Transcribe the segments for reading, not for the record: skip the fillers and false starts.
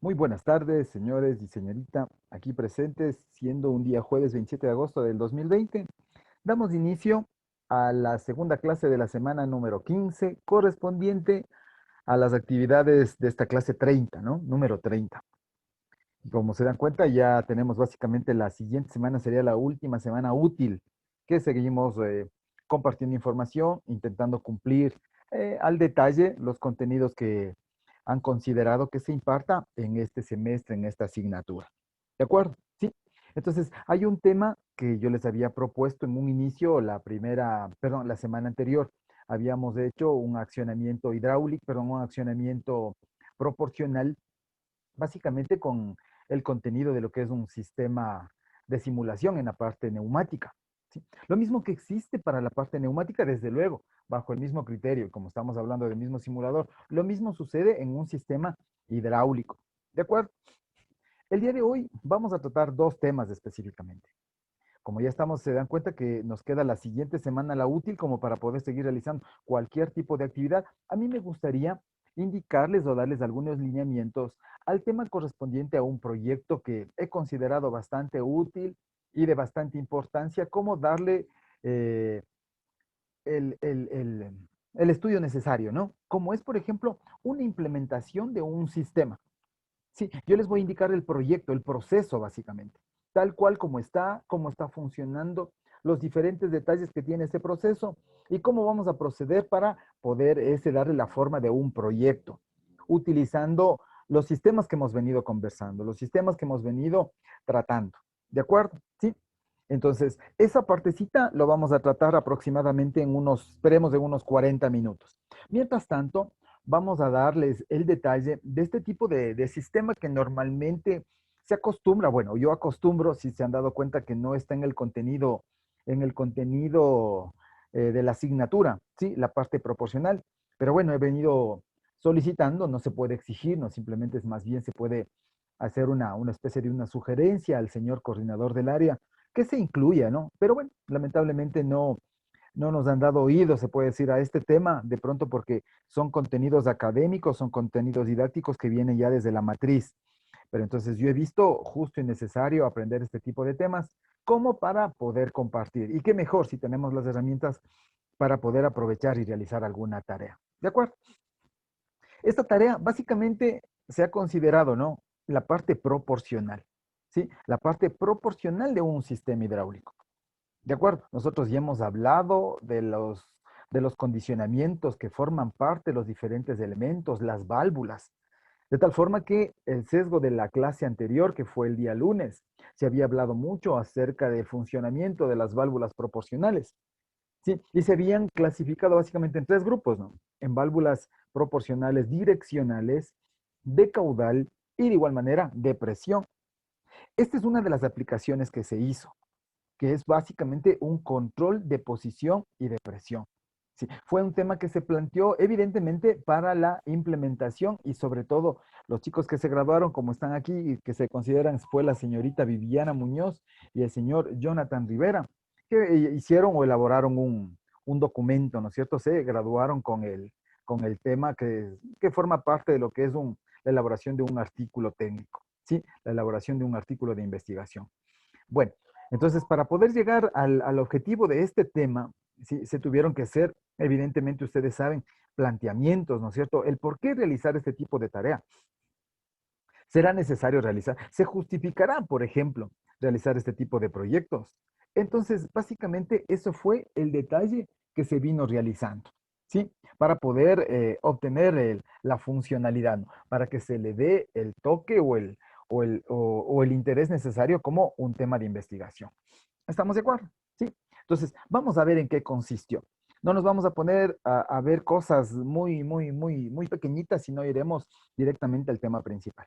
Muy buenas tardes, señores y señorita, aquí presentes, siendo un día jueves 27 de agosto del 2020. Damos inicio a la segunda clase de la semana número 15, correspondiente a las actividades de esta clase 30, ¿no? Número 30. Como se dan cuenta, ya tenemos básicamente la siguiente semana, sería la última semana útil, que seguimos compartiendo información, intentando cumplir al detalle los contenidos que han considerado que se imparta en este semestre, en esta asignatura. ¿De acuerdo? Sí. Entonces, hay un tema que yo les había propuesto en un inicio, la semana anterior. Habíamos hecho un accionamiento hidráulico, perdón, un accionamiento proporcional básicamente con el contenido de lo que es un sistema de simulación en la parte neumática. ¿Sí? Lo mismo que existe para la parte neumática, desde luego, bajo el mismo criterio, como estamos hablando del mismo simulador, lo mismo sucede en un sistema hidráulico. ¿De acuerdo? El día de hoy vamos a tratar dos temas específicamente. Como ya estamos, se dan cuenta que nos queda la siguiente semana la útil como para poder seguir realizando cualquier tipo de actividad. A mí me gustaría indicarles o darles algunos lineamientos al tema correspondiente a un proyecto que he considerado bastante útil y de bastante importancia, como darle eh, el, el, el, el estudio necesario, ¿no? Como es, por ejemplo, una implementación de un sistema. Sí, yo les voy a indicar el proyecto, el proceso básicamente, tal cual como está, cómo está funcionando, los diferentes detalles que tiene ese proceso y cómo vamos a proceder para poder darle la forma de un proyecto, utilizando los sistemas que hemos venido conversando, los sistemas que hemos venido tratando. ¿De acuerdo? Sí. Entonces, esa partecita lo vamos a tratar aproximadamente en unos, esperemos, de unos 40 minutos. Mientras tanto, vamos a darles el detalle de este tipo de sistema que normalmente se acostumbra, bueno, yo acostumbro, si se han dado cuenta que no está en el contenido de la asignatura, ¿sí? La parte proporcional. Pero bueno, he venido solicitando, no se puede exigir, no simplemente es más bien se puede hacer una especie de una sugerencia al señor coordinador del área que se incluya, ¿no? Pero bueno, lamentablemente no nos han dado oído, se puede decir, a este tema, de pronto porque son contenidos académicos, son contenidos didácticos que vienen ya desde la matriz. Pero entonces yo he visto justo y necesario aprender este tipo de temas como para poder compartir. Y qué mejor si tenemos las herramientas para poder aprovechar y realizar alguna tarea. ¿De acuerdo? Esta tarea básicamente se ha considerado, ¿no? La parte proporcional, ¿sí? La parte proporcional de un sistema hidráulico. De acuerdo, nosotros ya hemos hablado de los condicionamientos que forman parte de los diferentes elementos, las válvulas, de tal forma que el sesgo de la clase anterior, que fue el día lunes, se había hablado mucho acerca del funcionamiento de las válvulas proporcionales, ¿sí? Y se habían clasificado básicamente en tres grupos, ¿no? En válvulas proporcionales direccionales, de caudal y de igual manera de presión. Esta es una de las aplicaciones que se hizo, que es básicamente un control de posición y de presión. Sí, fue un tema que se planteó evidentemente para la implementación y sobre todo los chicos que se graduaron, como están aquí y que se consideran, fue la señorita Viviana Muñoz y el señor Jonathan Rivera, que hicieron o elaboraron un documento, ¿no es cierto? Se graduaron con el tema que forma parte de lo que es la elaboración de un artículo técnico, ¿sí? La elaboración de un artículo de investigación. Bueno, entonces para poder llegar al objetivo de este tema, sí, se tuvieron que hacer, evidentemente ustedes saben, planteamientos, ¿no es cierto? El por qué realizar este tipo de tarea. Será necesario realizar, se justificará, por ejemplo, realizar este tipo de proyectos. Entonces, básicamente, eso fue el detalle que se vino realizando, ¿sí? Para poder obtener la funcionalidad, ¿no? Para que se le dé el toque o el interés necesario como un tema de investigación. ¿Estamos de acuerdo? Sí. Entonces, vamos a ver en qué consistió. No nos vamos a poner a ver cosas muy pequeñitas, sino iremos directamente al tema principal.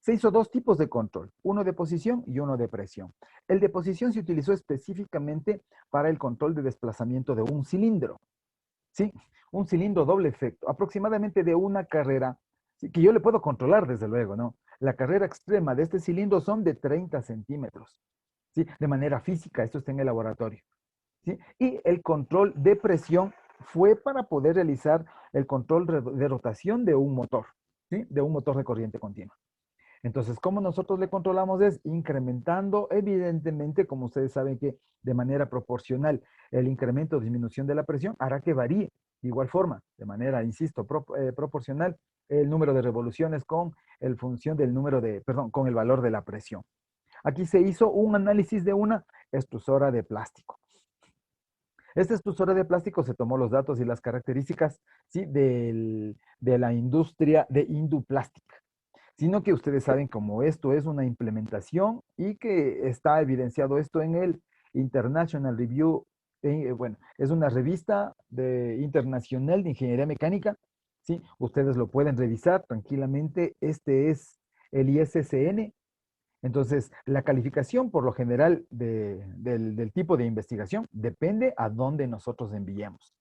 Se hizo dos tipos de control, uno de posición y uno de presión. El de posición se utilizó específicamente para el control de desplazamiento de un cilindro, ¿sí? Un cilindro doble efecto, aproximadamente de una carrera, ¿sí? Que yo le puedo controlar desde luego, ¿no? La carrera extrema de este cilindro son de 30 centímetros, ¿sí? De manera física, esto está en el laboratorio, ¿sí? Y el control de presión fue para poder realizar el control de rotación de un motor, ¿sí? De un motor de corriente continua. Entonces, ¿cómo nosotros le controlamos? Es incrementando, evidentemente, como ustedes saben que de manera proporcional el incremento o disminución de la presión hará que varíe de igual forma, de manera, insisto, proporcional el número de revoluciones con el función del número de, perdón, con el valor de la presión. Aquí se hizo un análisis de una extrusora de plástico. Esta extrusora de plástico se tomó los datos y las características, ¿sí? De la industria de Induplastic, sino que ustedes saben como esto es una implementación y que está evidenciado esto en el International Review, bueno, es una revista internacional de ingeniería mecánica, ¿sí? Ustedes lo pueden revisar tranquilamente, este es el ISSN. Entonces, la calificación por lo general del tipo de investigación depende a dónde nosotros enviemos.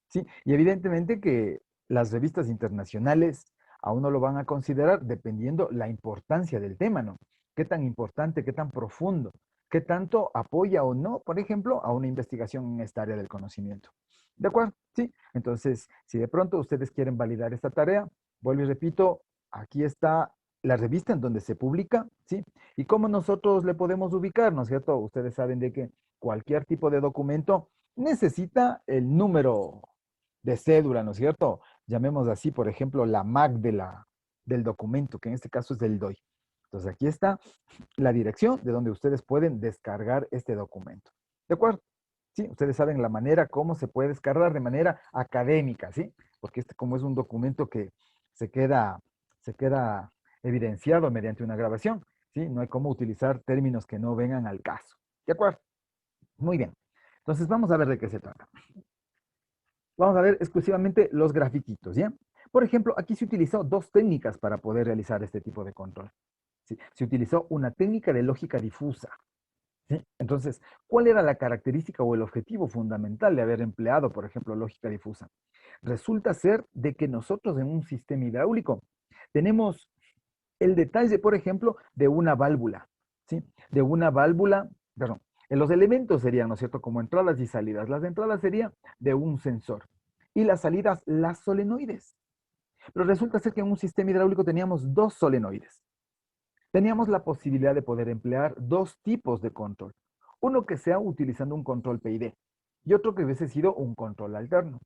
¿Sí? Y evidentemente que las revistas internacionales a uno lo van a considerar dependiendo la importancia del tema, ¿no? ¿Qué tan importante, qué tan profundo, qué tanto apoya o no, por ejemplo, a una investigación en esta área del conocimiento? ¿De acuerdo? Sí. Entonces, si de pronto ustedes quieren validar esta tarea, vuelvo y repito, aquí está la revista en donde se publica, ¿sí? ¿Y cómo nosotros le podemos ubicar, ¿no es cierto? Ustedes saben de que cualquier tipo de documento necesita el número de cédula, ¿no es cierto? Llamemos así, por ejemplo, la MAC del documento, que en este caso es del DOI. Entonces aquí está la dirección de donde ustedes pueden descargar este documento. ¿De acuerdo? Sí, ustedes saben la manera cómo se puede descargar de manera académica, ¿sí? Porque este como es un documento que se queda, se queda evidenciado mediante una grabación, ¿sí? No hay cómo utilizar términos que no vengan al caso. ¿De acuerdo? Muy bien. Entonces vamos a ver de qué se trata. Vamos a ver exclusivamente los grafititos, ¿ya? Por ejemplo, aquí se utilizó dos técnicas para poder realizar este tipo de control. ¿Sí? Se utilizó una técnica de lógica difusa. ¿Sí? Entonces, ¿cuál era la característica o el objetivo fundamental de haber empleado, por ejemplo, lógica difusa? Resulta ser de que nosotros en un sistema hidráulico tenemos el detalle, por ejemplo, de una válvula, ¿sí? De una válvula, perdón, los elementos serían, ¿no es cierto?, como entradas y salidas. Las entradas serían de un sensor y las salidas, las solenoides. Pero resulta ser que en un sistema hidráulico teníamos dos solenoides. Teníamos la posibilidad de poder emplear dos tipos de control. Uno que sea utilizando un control PID y otro que hubiese sido un control alterno.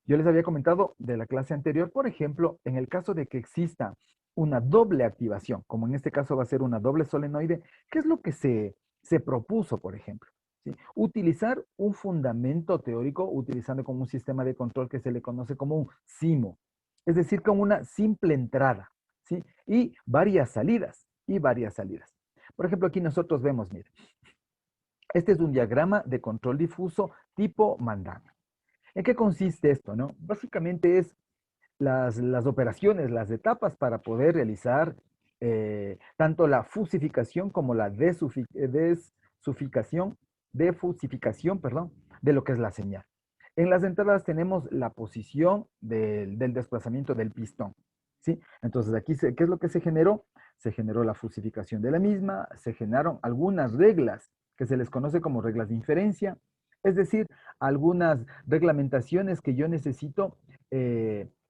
Yo les había comentado de la clase anterior, por ejemplo, en el caso de que exista una doble activación, como en este caso va a ser una doble solenoide, ¿qué es lo que se propuso, por ejemplo? ¿Sí? Utilizar un fundamento teórico utilizando como un sistema de control que se le conoce como un SIMO, es decir, con una simple entrada, ¿sí? Y varias salidas, y varias salidas. Por ejemplo, aquí nosotros vemos, mire, este es un diagrama de control difuso tipo mandana. ¿En qué consiste esto, no? Básicamente es las operaciones, las etapas para poder realizar tanto la fusificación como la defusificación, perdón, de lo que es la señal. En las entradas tenemos la posición del desplazamiento del pistón, ¿sí? Entonces aquí, ¿qué es lo que se generó? Se generó la fusificación de la misma, se generaron algunas reglas que se les conoce como reglas de inferencia, es decir, algunas reglamentaciones que yo necesito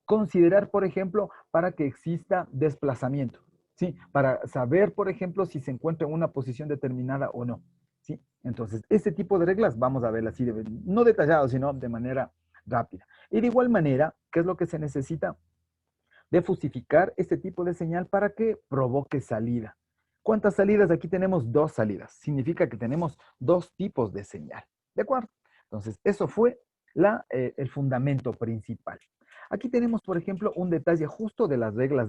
considerar, por ejemplo, para que exista desplazamiento, ¿sí? Para saber, por ejemplo, si se encuentra en una posición determinada o no, ¿sí? Entonces, este tipo de reglas vamos a verlas así, no detallado, sino de manera rápida. Y de igual manera, ¿qué es lo que se necesita? De fusificar este tipo de señal para que provoque salida. ¿Cuántas salidas? Aquí tenemos dos salidas. Significa que tenemos dos tipos de señal. ¿De acuerdo? Entonces, eso fue el fundamento principal. Aquí tenemos, por ejemplo, un detalle justo de las reglas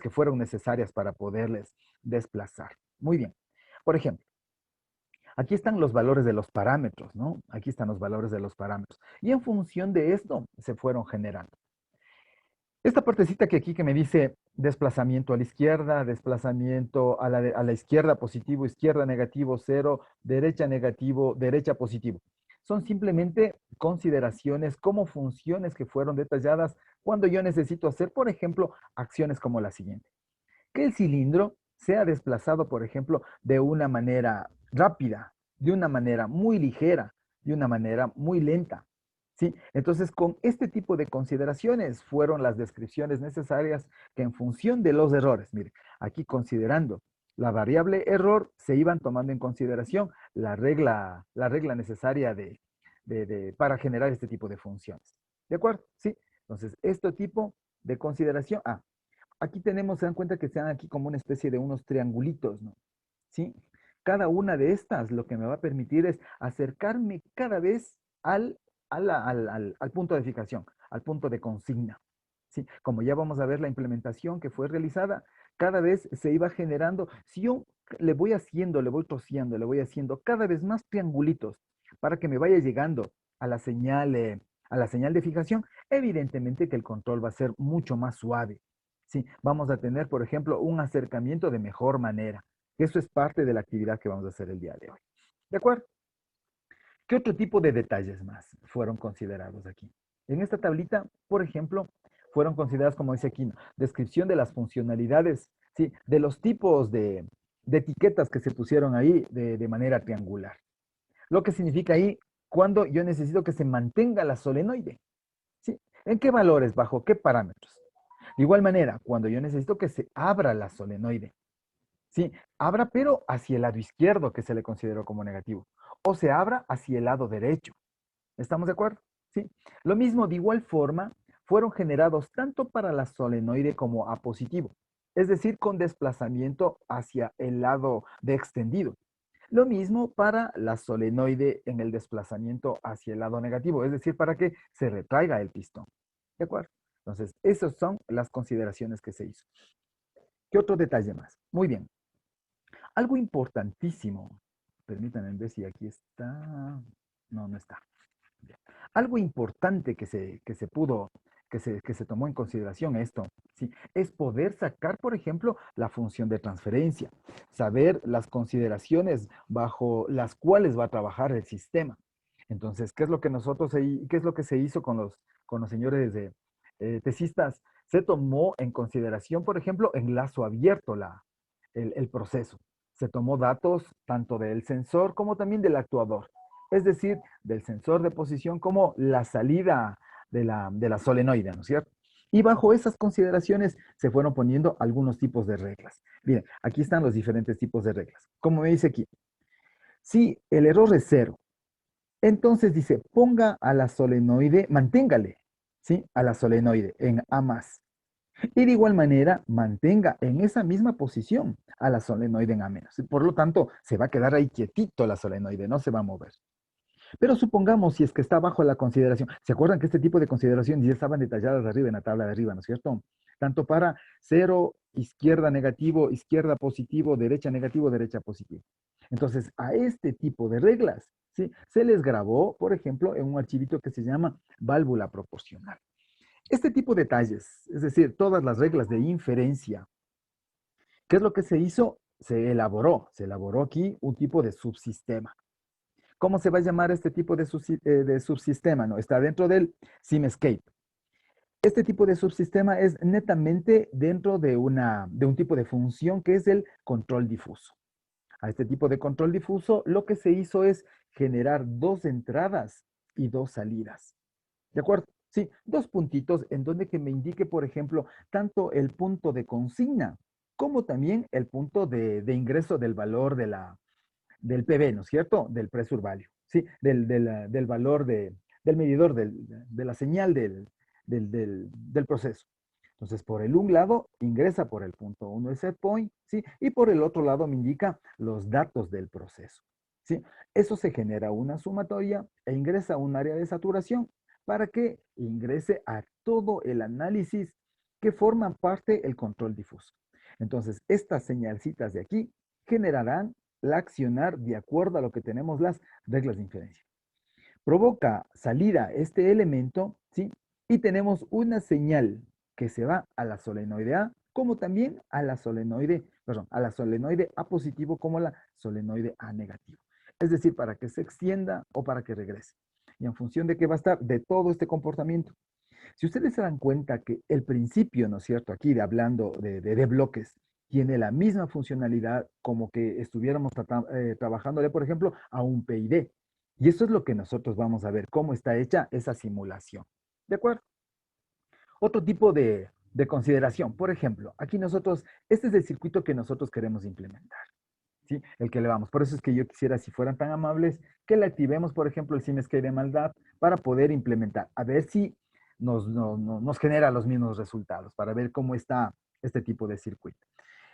que fueron necesarias para poderles desplazar. Muy bien. Por ejemplo, aquí están los valores de los parámetros, ¿no? Aquí están los valores de los parámetros. Y en función de esto se fueron generando. Esta partecita que aquí que me dice desplazamiento a la izquierda, desplazamiento a la izquierda positivo, izquierda negativo, cero, derecha negativo, derecha positivo. Son simplemente consideraciones como funciones que fueron detalladas cuando yo necesito hacer, por ejemplo, acciones como la siguiente. Que el cilindro sea desplazado, por ejemplo, de una manera rápida, de una manera muy ligera, de una manera muy lenta. ¿sí? Entonces, con este tipo de consideraciones fueron las descripciones necesarias que en función de los errores, mire, aquí considerando la variable error, se iban tomando en consideración la regla necesaria para generar este tipo de funciones. ¿De acuerdo? Sí. Entonces, este tipo de consideración, aquí tenemos, se dan cuenta que se dan aquí como una especie de unos triangulitos, ¿no? ¿Sí? Cada una de estas lo que me va a permitir es acercarme cada vez al punto de fijación, al punto de consigna. ¿Sí? Como ya vamos a ver la implementación que fue realizada, cada vez se iba generando, si yo le voy haciendo, le voy troceando, le voy haciendo cada vez más triangulitos para que me vaya llegando a a la señal de fijación, evidentemente que el control va a ser mucho más suave. ¿Sí? Vamos a tener, por ejemplo, un acercamiento de mejor manera. Eso es parte de la actividad que vamos a hacer el día de hoy. ¿De acuerdo? ¿Qué otro tipo de detalles más fueron considerados aquí? En esta tablita, por ejemplo, fueron consideradas, como dice aquí, ¿no? Descripción de las funcionalidades, ¿sí? De los tipos de etiquetas que se pusieron ahí de manera triangular. Lo que significa ahí cuando yo necesito que se mantenga la solenoide, ¿sí? ¿En qué valores? ¿Bajo qué parámetros? De igual manera, cuando yo necesito que se abra la solenoide, ¿sí? Abra pero hacia el lado izquierdo, que se le consideró como negativo, o se abra hacia el lado derecho. ¿Estamos de acuerdo? Sí. Lo mismo, de igual forma, fueron generados tanto para la solenoide como a positivo, es decir, con desplazamiento hacia el lado de extendido. Lo mismo para la solenoide en el desplazamiento hacia el lado negativo, es decir, para que se retraiga el pistón. ¿De acuerdo? Entonces, esas son las consideraciones que se hizo. ¿Qué otro detalle más? Muy bien. Algo importantísimo. Permítanme ver si aquí está. No, no está. Bien. Algo importante que se tomó en consideración esto, ¿sí? Es poder sacar, por ejemplo, la función de transferencia, saber las consideraciones bajo las cuales va a trabajar el sistema. Entonces, ¿qué es lo que qué es lo que se hizo con los señores tesistas? Se tomó en consideración, por ejemplo, en lazo abierto el proceso. Se tomó datos tanto del sensor como también del actuador, es decir, del sensor de posición como la salida de la solenoide, ¿no es cierto? Y bajo esas consideraciones se fueron poniendo algunos tipos de reglas. Bien, aquí están los diferentes tipos de reglas. Como me dice aquí, si el error es cero, entonces dice, ponga a la solenoide, manténgale, ¿sí? A la solenoide en A más. Y de igual manera, mantenga en esa misma posición a la solenoide en A menos. Por lo tanto, se va a quedar ahí quietito la solenoide, no se va a mover. Pero supongamos si es que está bajo la consideración. ¿Se acuerdan que este tipo de consideraciones ya estaban detalladas arriba en la tabla de arriba, ¿no es cierto? Tanto para cero, izquierda negativo, izquierda positivo, derecha negativo, derecha positivo. Entonces, a este tipo de reglas, ¿sí? Se les grabó, por ejemplo, en un archivito que se llama válvula proporcional. Este tipo de detalles, es decir, todas las reglas de inferencia, ¿qué es lo que se hizo? Se elaboró aquí un tipo de subsistema. ¿Cómo se va a llamar este tipo de subsistema? ¿No? Está dentro del SimEscape. Este tipo de subsistema es netamente dentro de un tipo de función que es el control difuso. A este tipo de control difuso lo que se hizo es generar dos entradas y dos salidas. ¿De acuerdo? Sí, dos puntitos en donde que me indique, por ejemplo, tanto el punto de consigna como también el punto de ingreso del valor del PB, ¿no es cierto? Del pressure value, ¿sí? Del valor del medidor, de la señal del proceso. Entonces, por el un lado, ingresa por el punto 1 el set point, ¿sí? Y por el otro lado me indica los datos del proceso, ¿sí? Eso se genera una sumatoria e ingresa a un área de saturación para que ingrese a todo el análisis que forman parte del control difuso. Entonces, estas señalcitas de aquí generarán la accionar de acuerdo a lo que tenemos las reglas de inferencia. Provoca salida este elemento, ¿sí? Y tenemos una señal que se va a la solenoide A, como también a la solenoide, perdón, a la solenoide A positivo como la solenoide A negativo. Es decir, para que se extienda o para que regrese. Y en función de qué va a estar, de todo este comportamiento. Si ustedes se dan cuenta que el principio, ¿no es cierto? Aquí de hablando de bloques, tiene la misma funcionalidad como que estuviéramos trabajándole, por ejemplo, a un PID. Y eso es lo que nosotros vamos a ver, cómo está hecha esa simulación. ¿De acuerdo? Otro tipo de consideración, por ejemplo, aquí nosotros, este es el circuito que nosotros queremos implementar, ¿sí? El que le vamos. Por eso es que yo quisiera, si fueran tan amables, que le activemos, por ejemplo, el SIMSK de maldad para poder implementar, a ver si nos genera los mismos resultados, para ver cómo está este tipo de circuito.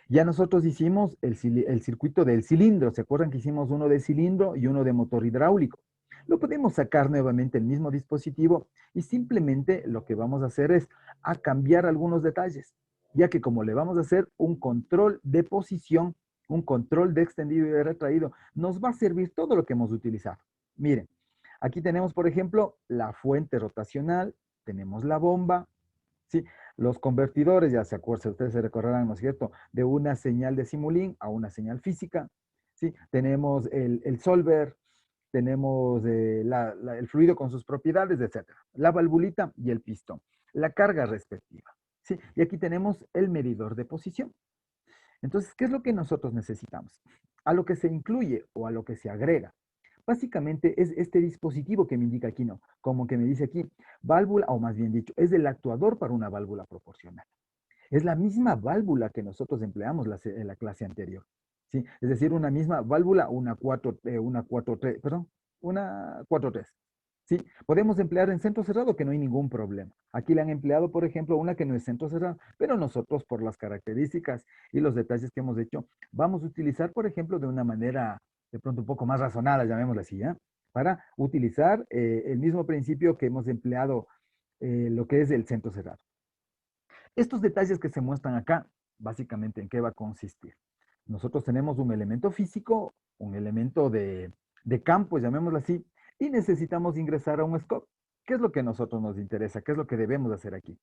Ya nosotros hicimos el circuito del cilindro. ¿Se acuerdan que hicimos uno de cilindro y uno de motor hidráulico? Lo podemos sacar nuevamente el mismo dispositivo y simplemente lo que vamos a hacer es a cambiar algunos detalles, ya que como le vamos a hacer un control de posición, un control de extendido y de retraído, nos va a servir todo lo que hemos utilizado. Miren, aquí tenemos, por ejemplo, la fuente rotacional, tenemos la bomba, ¿sí? Los convertidores, ya se acuerdan, ustedes se recordarán, ¿no es cierto?, de una señal de Simulink a una señal física, ¿sí? Tenemos el solver, tenemos el fluido con sus propiedades, etcétera. La valvulita y el pistón. La carga respectiva, ¿sí? Y aquí tenemos el medidor de posición. Entonces, ¿qué es lo que nosotros necesitamos? A lo que se incluye o a lo que se agrega. Básicamente es este dispositivo que me indica aquí, ¿no? Como que me dice aquí, válvula, o más bien dicho, es el actuador para una válvula proporcional. Es la misma válvula que nosotros empleamos en la clase anterior, ¿sí? Es decir, una misma válvula, una 4-3, perdón, una 4-3, ¿sí? Podemos emplear en centro cerrado que no hay ningún problema. Aquí le han empleado, por ejemplo, una que no es centro cerrado, pero nosotros por las características y los detalles que hemos hecho, vamos a utilizar, por ejemplo, de una manera de pronto un poco más razonada, llamémosla así, ¿ya? Para utilizar el mismo principio que hemos empleado lo que es el centro cerrado. Estos detalles que se muestran acá, básicamente, ¿en qué va a consistir? Nosotros tenemos un elemento físico, un elemento de campo, llamémoslo así, y necesitamos ingresar a un scope. ¿Qué es lo que a nosotros nos interesa? ¿Qué es lo que debemos hacer aquí?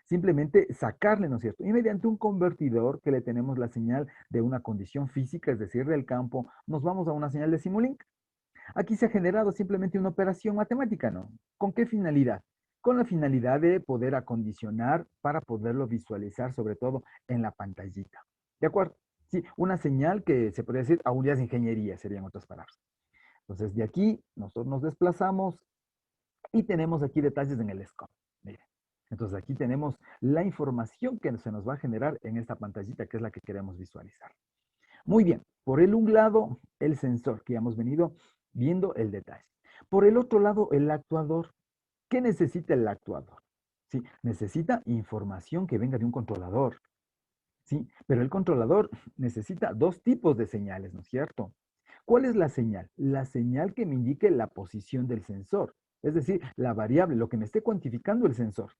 Simplemente sacarle, ¿no es cierto? Y mediante un convertidor que le tenemos la señal de una condición física, es decir, del campo, nos vamos a una señal de Simulink. Aquí se ha generado simplemente una operación matemática, ¿no? ¿Con qué finalidad? Con la finalidad de poder acondicionar para poderlo visualizar, sobre todo en la pantallita. ¿De acuerdo? Sí, una señal que se podría decir a unidades de ingeniería, serían otras palabras. Entonces, de aquí nosotros nos desplazamos y tenemos aquí detalles en el scope. Miren. Entonces, aquí tenemos la información que se nos va a generar en esta pantallita, que es la que queremos visualizar. Muy bien, por el un lado, el sensor, que ya hemos venido viendo el detalle. Por el otro lado, el actuador. ¿Qué necesita el actuador? Sí, necesita información que venga de un controlador. Sí, pero el controlador necesita dos tipos de señales, ¿no es cierto? ¿Cuál es la señal? La señal que me indique la posición del sensor, es decir, la variable, lo que me esté cuantificando el sensor.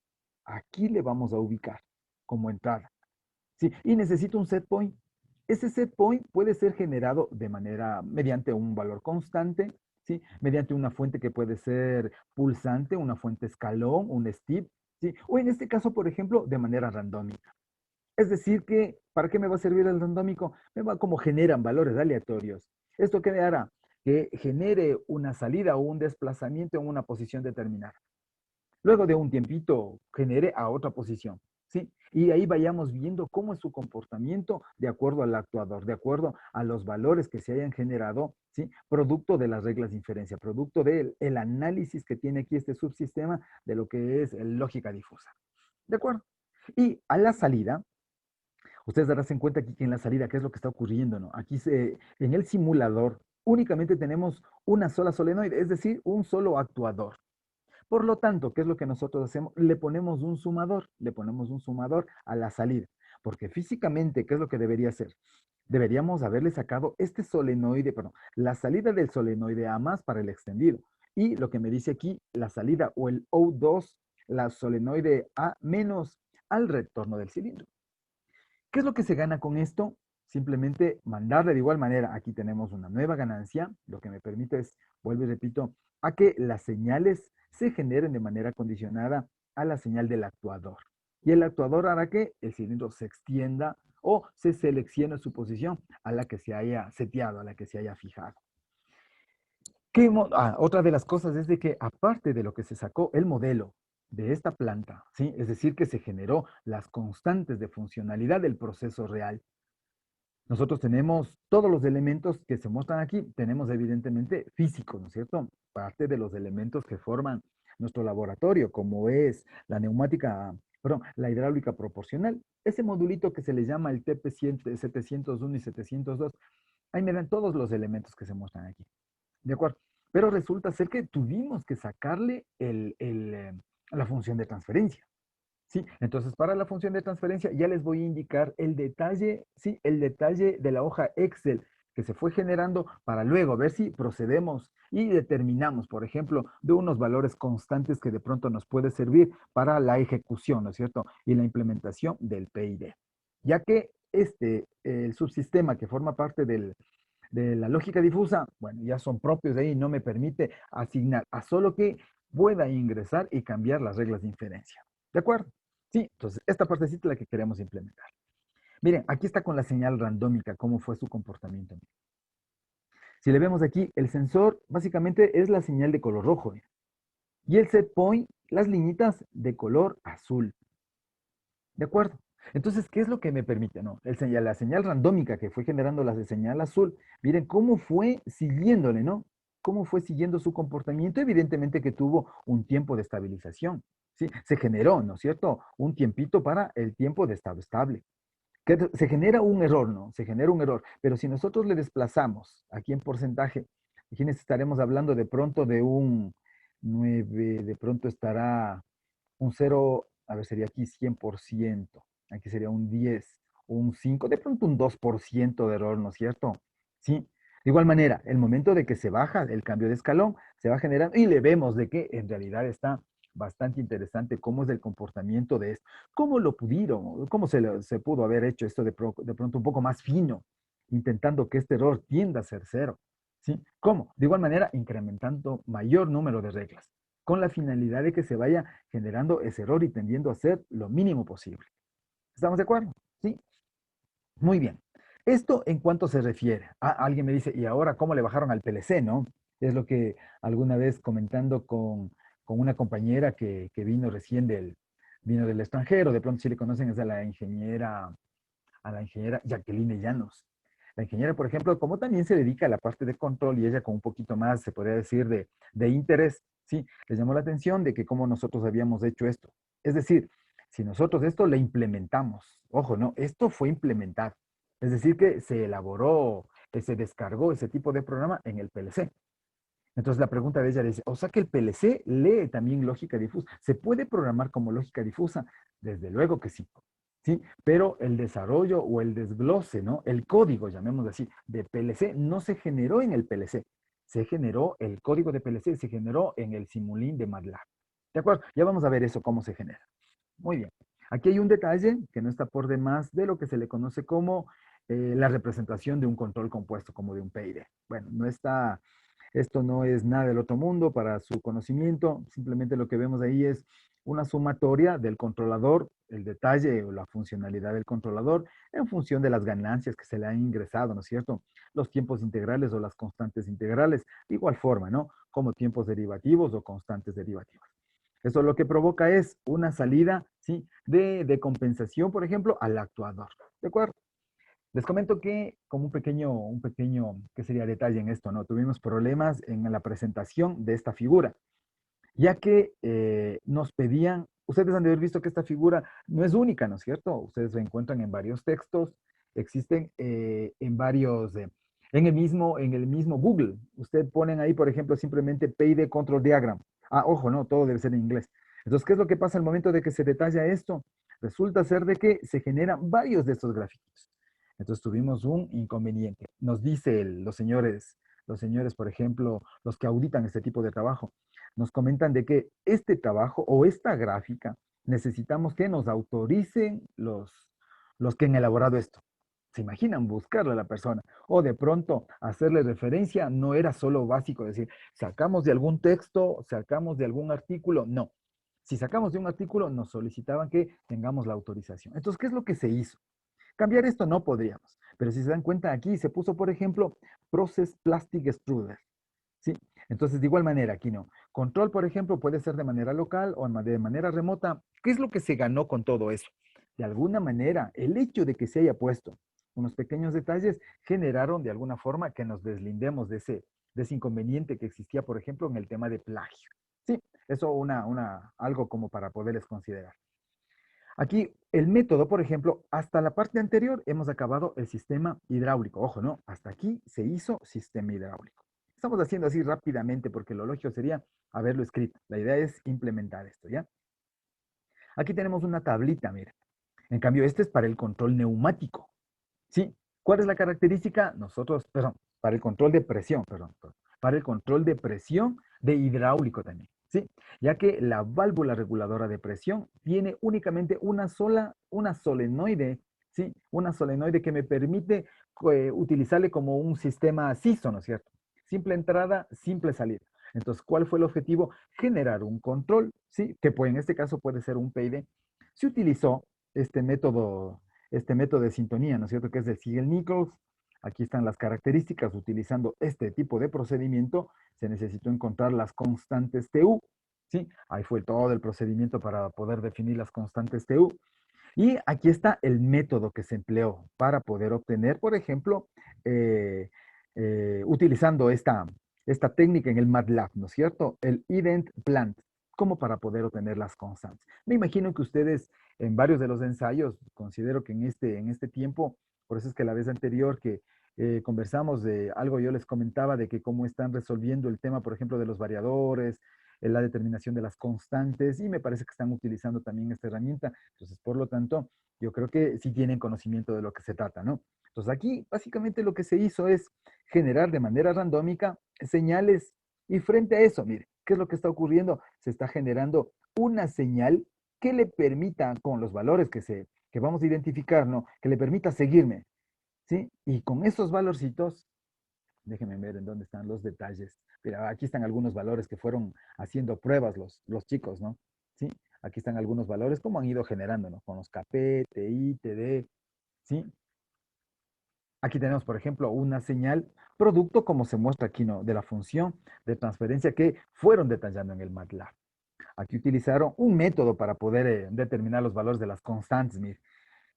Aquí le vamos a ubicar como entrada. Sí, y necesito un set point. Ese set point puede ser generado de manera, mediante un valor constante, ¿sí? Mediante una fuente que puede ser pulsante, una fuente escalón, un step, ¿sí? O en este caso, por ejemplo, de manera randómica. Es decir que, ¿para qué me va a servir el randómico? Me va como generan valores aleatorios. ¿Esto qué me hará? Que genere una salida o un desplazamiento en una posición determinada. Luego de un tiempito genere a otra posición, ¿sí? Y ahí vayamos viendo cómo es su comportamiento de acuerdo al actuador, de acuerdo a los valores que se hayan generado, ¿sí? Producto de las reglas de inferencia, producto del análisis que tiene aquí este subsistema de lo que es lógica difusa. ¿De acuerdo? Y a la salida, ustedes darán cuenta aquí que en la salida, ¿qué es lo que está ocurriendo? ¿No? Aquí en el simulador únicamente tenemos una sola solenoide, es decir, un solo actuador. Por lo tanto, ¿qué es lo que nosotros hacemos? Le ponemos un sumador a la salida, porque físicamente, ¿qué es lo que debería hacer? Deberíamos haberle sacado este solenoide, perdón, la salida del solenoide A más para el extendido. Y lo que me dice aquí, la salida o el O2, la solenoide A menos al retorno del cilindro. ¿Qué es lo que se gana con esto? Simplemente mandarle de igual manera. Aquí tenemos una nueva ganancia. Lo que me permite es, vuelvo y repito, a que las señales se generen de manera condicionada a la señal del actuador. Y el actuador hará que el cilindro se extienda o se seleccione su posición a la que se haya seteado, a la que se haya fijado. Otra de las cosas es de que aparte de lo que se sacó el modelo de esta planta, ¿sí? Es decir, que se generó las constantes de funcionalidad del proceso real. Nosotros tenemos todos los elementos que se muestran aquí, tenemos evidentemente físicos, ¿no es cierto? Parte de los elementos que forman nuestro laboratorio, como es la neumática, perdón, la hidráulica proporcional, ese modulito que se le llama el TP701 y 702, ahí me dan todos los elementos que se muestran aquí, ¿de acuerdo? Pero resulta ser que tuvimos que sacarle la función de transferencia. Sí, entonces para la función de transferencia ya les voy a indicar el detalle, sí, el detalle de la hoja Excel que se fue generando para luego ver si procedemos y determinamos, por ejemplo, de unos valores constantes que de pronto nos puede servir para la ejecución, ¿no es cierto? Y la implementación del PID. Ya que el subsistema que forma parte de la lógica difusa, bueno, ya son propios de ahí, no me permite asignar a solo que pueda ingresar y cambiar las reglas de inferencia. ¿De acuerdo? Sí, entonces esta partecita es la que queremos implementar. Miren, aquí está con la señal randómica, cómo fue su comportamiento. Si le vemos aquí, el sensor básicamente es la señal de color rojo. Y el set point, las liñitas de color azul. ¿De acuerdo? Entonces, ¿qué es lo que me permite? No, la señal randómica que fue generando la señal azul, miren cómo fue siguiéndole, ¿no? Cómo fue siguiendo su comportamiento. Evidentemente que tuvo un tiempo de estabilización, ¿sí? Se generó, ¿no es cierto? Un tiempito para el tiempo de estado estable. Se genera un error, ¿no? Se genera un error. Pero si nosotros le desplazamos aquí en porcentaje, imagínense, estaremos hablando de pronto de un 9, de pronto estará un cero, a ver, sería aquí 100%, aquí sería un 10, un 5, de pronto un 2% de error, ¿no es cierto? Sí. De igual manera, el momento de que se baja el cambio de escalón, se va generando y le vemos de que en realidad está bastante interesante cómo es el comportamiento de esto, cómo lo pudieron, cómo se pudo haber hecho esto de pronto un poco más fino, intentando que este error tienda a ser cero. ¿Sí? ¿Cómo? De igual manera, incrementando mayor número de reglas con la finalidad de que se vaya generando ese error y tendiendo a ser lo mínimo posible. ¿Estamos de acuerdo? Sí. Muy bien. Esto en cuanto se refiere. Alguien me dice, ¿y ahora cómo le bajaron al PLC, no? Es lo que alguna vez comentando con una compañera que vino recién vino del extranjero, de pronto si le conocen es a la ingeniera Jacqueline Llanos. La ingeniera, por ejemplo, como también se dedica a la parte de control y ella con un poquito más, se podría decir, de interés, sí, les llamó la atención de que cómo nosotros habíamos hecho esto. Es decir, si nosotros esto le implementamos, ojo, no, esto fue implementado. Es decir, que se elaboró, se descargó ese tipo de programa en el PLC. Entonces la pregunta de ella dice, o sea que el PLC lee también lógica difusa. ¿Se puede programar como lógica difusa? Desde luego que sí. ¿Sí? Pero el desarrollo o el desglose, ¿no? El código, llamémoslo así, de PLC no se generó en el PLC. Se generó, el código de PLC se generó en el Simulink de MATLAB. ¿De acuerdo? Ya vamos a ver eso, cómo se genera. Muy bien. Aquí hay un detalle que no está por demás de lo que se le conoce como la representación de un control compuesto, como de un PID. Bueno, no está, esto no es nada del otro mundo para su conocimiento, simplemente lo que vemos ahí es una sumatoria del controlador, el detalle o la funcionalidad del controlador en función de las ganancias que se le han ingresado, ¿no es cierto? Los tiempos integrales o las constantes integrales, de igual forma, ¿no? Como tiempos derivativos o constantes derivativas. Eso lo que provoca es una salida, ¿sí? De compensación, por ejemplo, al actuador. ¿De acuerdo? Les comento que, como ¿qué sería detalle en esto? ¿No? Tuvimos problemas en la presentación de esta figura, ya que nos pedían, ustedes han de haber visto que esta figura no es única, ¿no es cierto? Ustedes la encuentran en varios textos, existen en varios, en el mismo Google. Ustedes ponen ahí, por ejemplo, simplemente PID Control Diagram. Ojo, no, todo debe ser en inglés. Entonces, ¿qué es lo que pasa al momento de que se detalla esto? Resulta ser de que se generan varios de estos gráficos. Entonces tuvimos un inconveniente. Nos dice los señores, por ejemplo, los que auditan este tipo de trabajo, nos comentan de que este trabajo o esta gráfica necesitamos que nos autoricen los que han elaborado esto. ¿Se imaginan buscarle a la persona? O de pronto hacerle referencia no era solo básico decir, sacamos de algún texto, sacamos de algún artículo. No. Si sacamos de un artículo, nos solicitaban que tengamos la autorización. Entonces, ¿qué es lo que se hizo? Cambiar esto no podríamos, pero si se dan cuenta aquí se puso, por ejemplo, Process Plastic Extruder. ¿Sí? Entonces, de igual manera, aquí no. Control, por ejemplo, puede ser de manera local o de manera remota. ¿Qué es lo que se ganó con todo eso? De alguna manera, el hecho de que se haya puesto unos pequeños detalles generaron de alguna forma que nos deslindemos de ese inconveniente que existía, por ejemplo, en el tema de plagio. Sí, eso algo como para poderles considerar. Aquí el método, por ejemplo, hasta la parte anterior hemos acabado el sistema hidráulico. Ojo, no, hasta aquí se hizo sistema hidráulico. Estamos haciendo así rápidamente porque lo lógico sería haberlo escrito. La idea es implementar esto, ¿ya? Aquí tenemos una tablita, mira. En cambio, este es para el control neumático. ¿Sí? ¿Cuál es la característica? Nosotros, perdón, para el control de presión, perdón, para el control de presión de hidráulico también, ¿sí? Ya que la válvula reguladora de presión tiene únicamente una solenoide, ¿sí? Una solenoide que me permite utilizarle como un sistema CISO, ¿no es cierto? Simple entrada, simple salida. Entonces, ¿cuál fue el objetivo? Generar un control, ¿sí? Que en este caso puede ser un PID. Se utilizó este método de sintonía, ¿no es cierto? Que es el Siegel-Nichols. Aquí están las características. Utilizando este tipo de procedimiento, se necesitó encontrar las constantes TU, ¿sí? Ahí fue todo el procedimiento para poder definir las constantes TU. Y aquí está el método que se empleó para poder obtener, por ejemplo, eh, utilizando esta técnica en el MATLAB, ¿no es cierto? El ident plant, como para poder obtener las constantes. Me imagino que ustedes en varios de los ensayos, considero que en este tiempo, por eso es que la vez anterior que conversamos de algo, yo les comentaba de que cómo están resolviendo el tema, por ejemplo, de los variadores, la determinación de las constantes, y me parece que están utilizando también esta herramienta. Entonces, por lo tanto, yo creo que sí tienen conocimiento de lo que se trata, ¿no? Entonces, aquí básicamente lo que se hizo es generar de manera randómica señales y frente a eso, mire, ¿qué es lo que está ocurriendo? Se está generando una señal que le permita, con los valores que vamos a identificar, ¿no? Que le permita seguirme, ¿sí? Y con esos valorcitos, déjenme ver en dónde están los detalles. Mira, aquí están algunos valores que fueron haciendo pruebas los chicos, ¿no? ¿Sí? Aquí están algunos valores, cómo han ido generando, ¿no? Con los KP, TI, TD, ¿sí? Aquí tenemos, por ejemplo, una señal producto, como se muestra aquí, ¿no? De la función de transferencia que fueron detallando en el MATLAB. Aquí utilizaron un método para poder determinar los valores de las constantes, mire.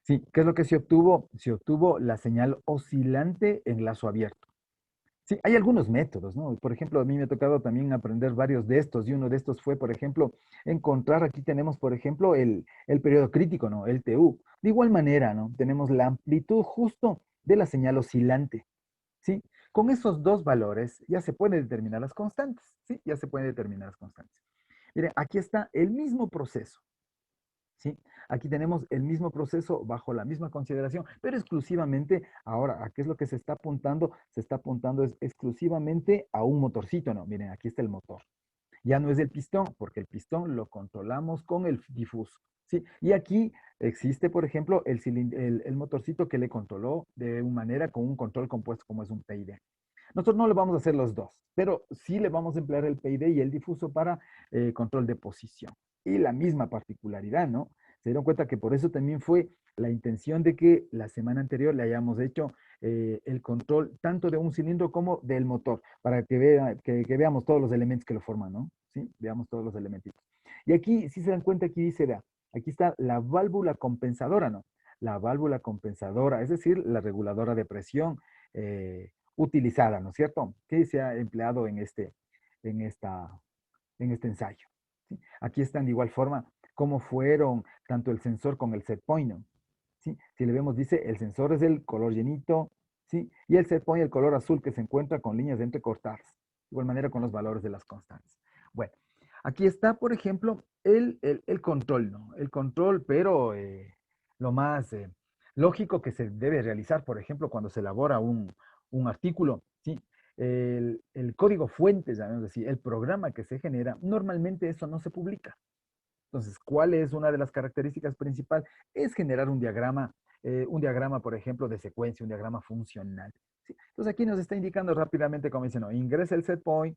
Sí, ¿qué es lo que se obtuvo? Se obtuvo la señal oscilante en lazo abierto. Sí, hay algunos métodos, ¿no? Por ejemplo, a mí me ha tocado también aprender varios de estos, y uno de estos fue, por ejemplo, encontrar, aquí tenemos, por ejemplo, el periodo crítico, ¿no? El TU. De igual manera, ¿no? Tenemos la amplitud justo de la señal oscilante, ¿sí? Con esos dos valores ya se pueden determinar las constantes, ¿sí? Ya se pueden determinar las constantes. Miren, aquí está el mismo proceso. ¿Sí? Aquí tenemos el mismo proceso bajo la misma consideración, pero exclusivamente ahora, ¿a qué es lo que se está apuntando? Se está apuntando exclusivamente a un motorcito, ¿no? Miren, aquí está el motor. Ya no es el pistón, porque el pistón lo controlamos con el difuso, ¿sí? Y aquí existe, por ejemplo, el motorcito que le controló de una manera con un control compuesto como es un PID. Nosotros no le vamos a hacer los dos, pero sí le vamos a emplear el PID y el difuso para control de posición. Y la misma particularidad, ¿no? Se dieron cuenta que por eso también fue la intención de que la semana anterior le hayamos hecho el control tanto de un cilindro como del motor, para que veamos todos los elementos que lo forman, ¿no? ¿Sí? Veamos todos los elementos. Y aquí, si se dan cuenta, aquí dice, vea, aquí está la válvula compensadora, ¿no? La válvula compensadora, es decir, la reguladora de presión utilizada, ¿no es cierto? Que se ha empleado en esta, en este ensayo. ¿Sí? Aquí están de igual forma cómo fueron tanto el sensor con el set point, ¿no? ¿Sí? Si le vemos, dice, el sensor es el color llenito, ¿sí? Y el set point, el color azul que se encuentra con líneas entrecortadas. De igual manera con los valores de las constantes. Bueno, aquí está, por ejemplo, el control, ¿no? El control, pero lo más lógico que se debe realizar, por ejemplo, cuando se elabora un artículo, ¿sí? El código fuente, es decir, el programa que se genera, normalmente eso no se publica. Entonces, ¿cuál es una de las características principales? Es generar un diagrama, por ejemplo, de secuencia, un diagrama funcional. ¿Sí? Entonces, aquí nos está indicando rápidamente, como dice, no, ingresa el set point,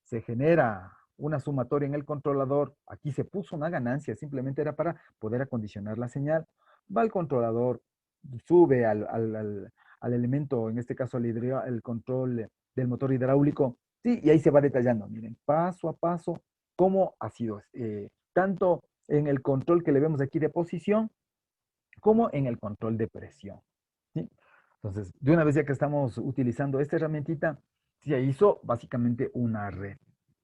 se genera una sumatoria en el controlador, aquí se puso una ganancia, simplemente era para poder acondicionar la señal, va al controlador, sube al elemento, en este caso el control del motor hidráulico, ¿sí? Y ahí se va detallando, miren, paso a paso, cómo ha sido, tanto en el control que le vemos aquí de posición, como en el control de presión, ¿sí? Entonces, de una vez ya que estamos utilizando esta herramientita, se hizo básicamente una red,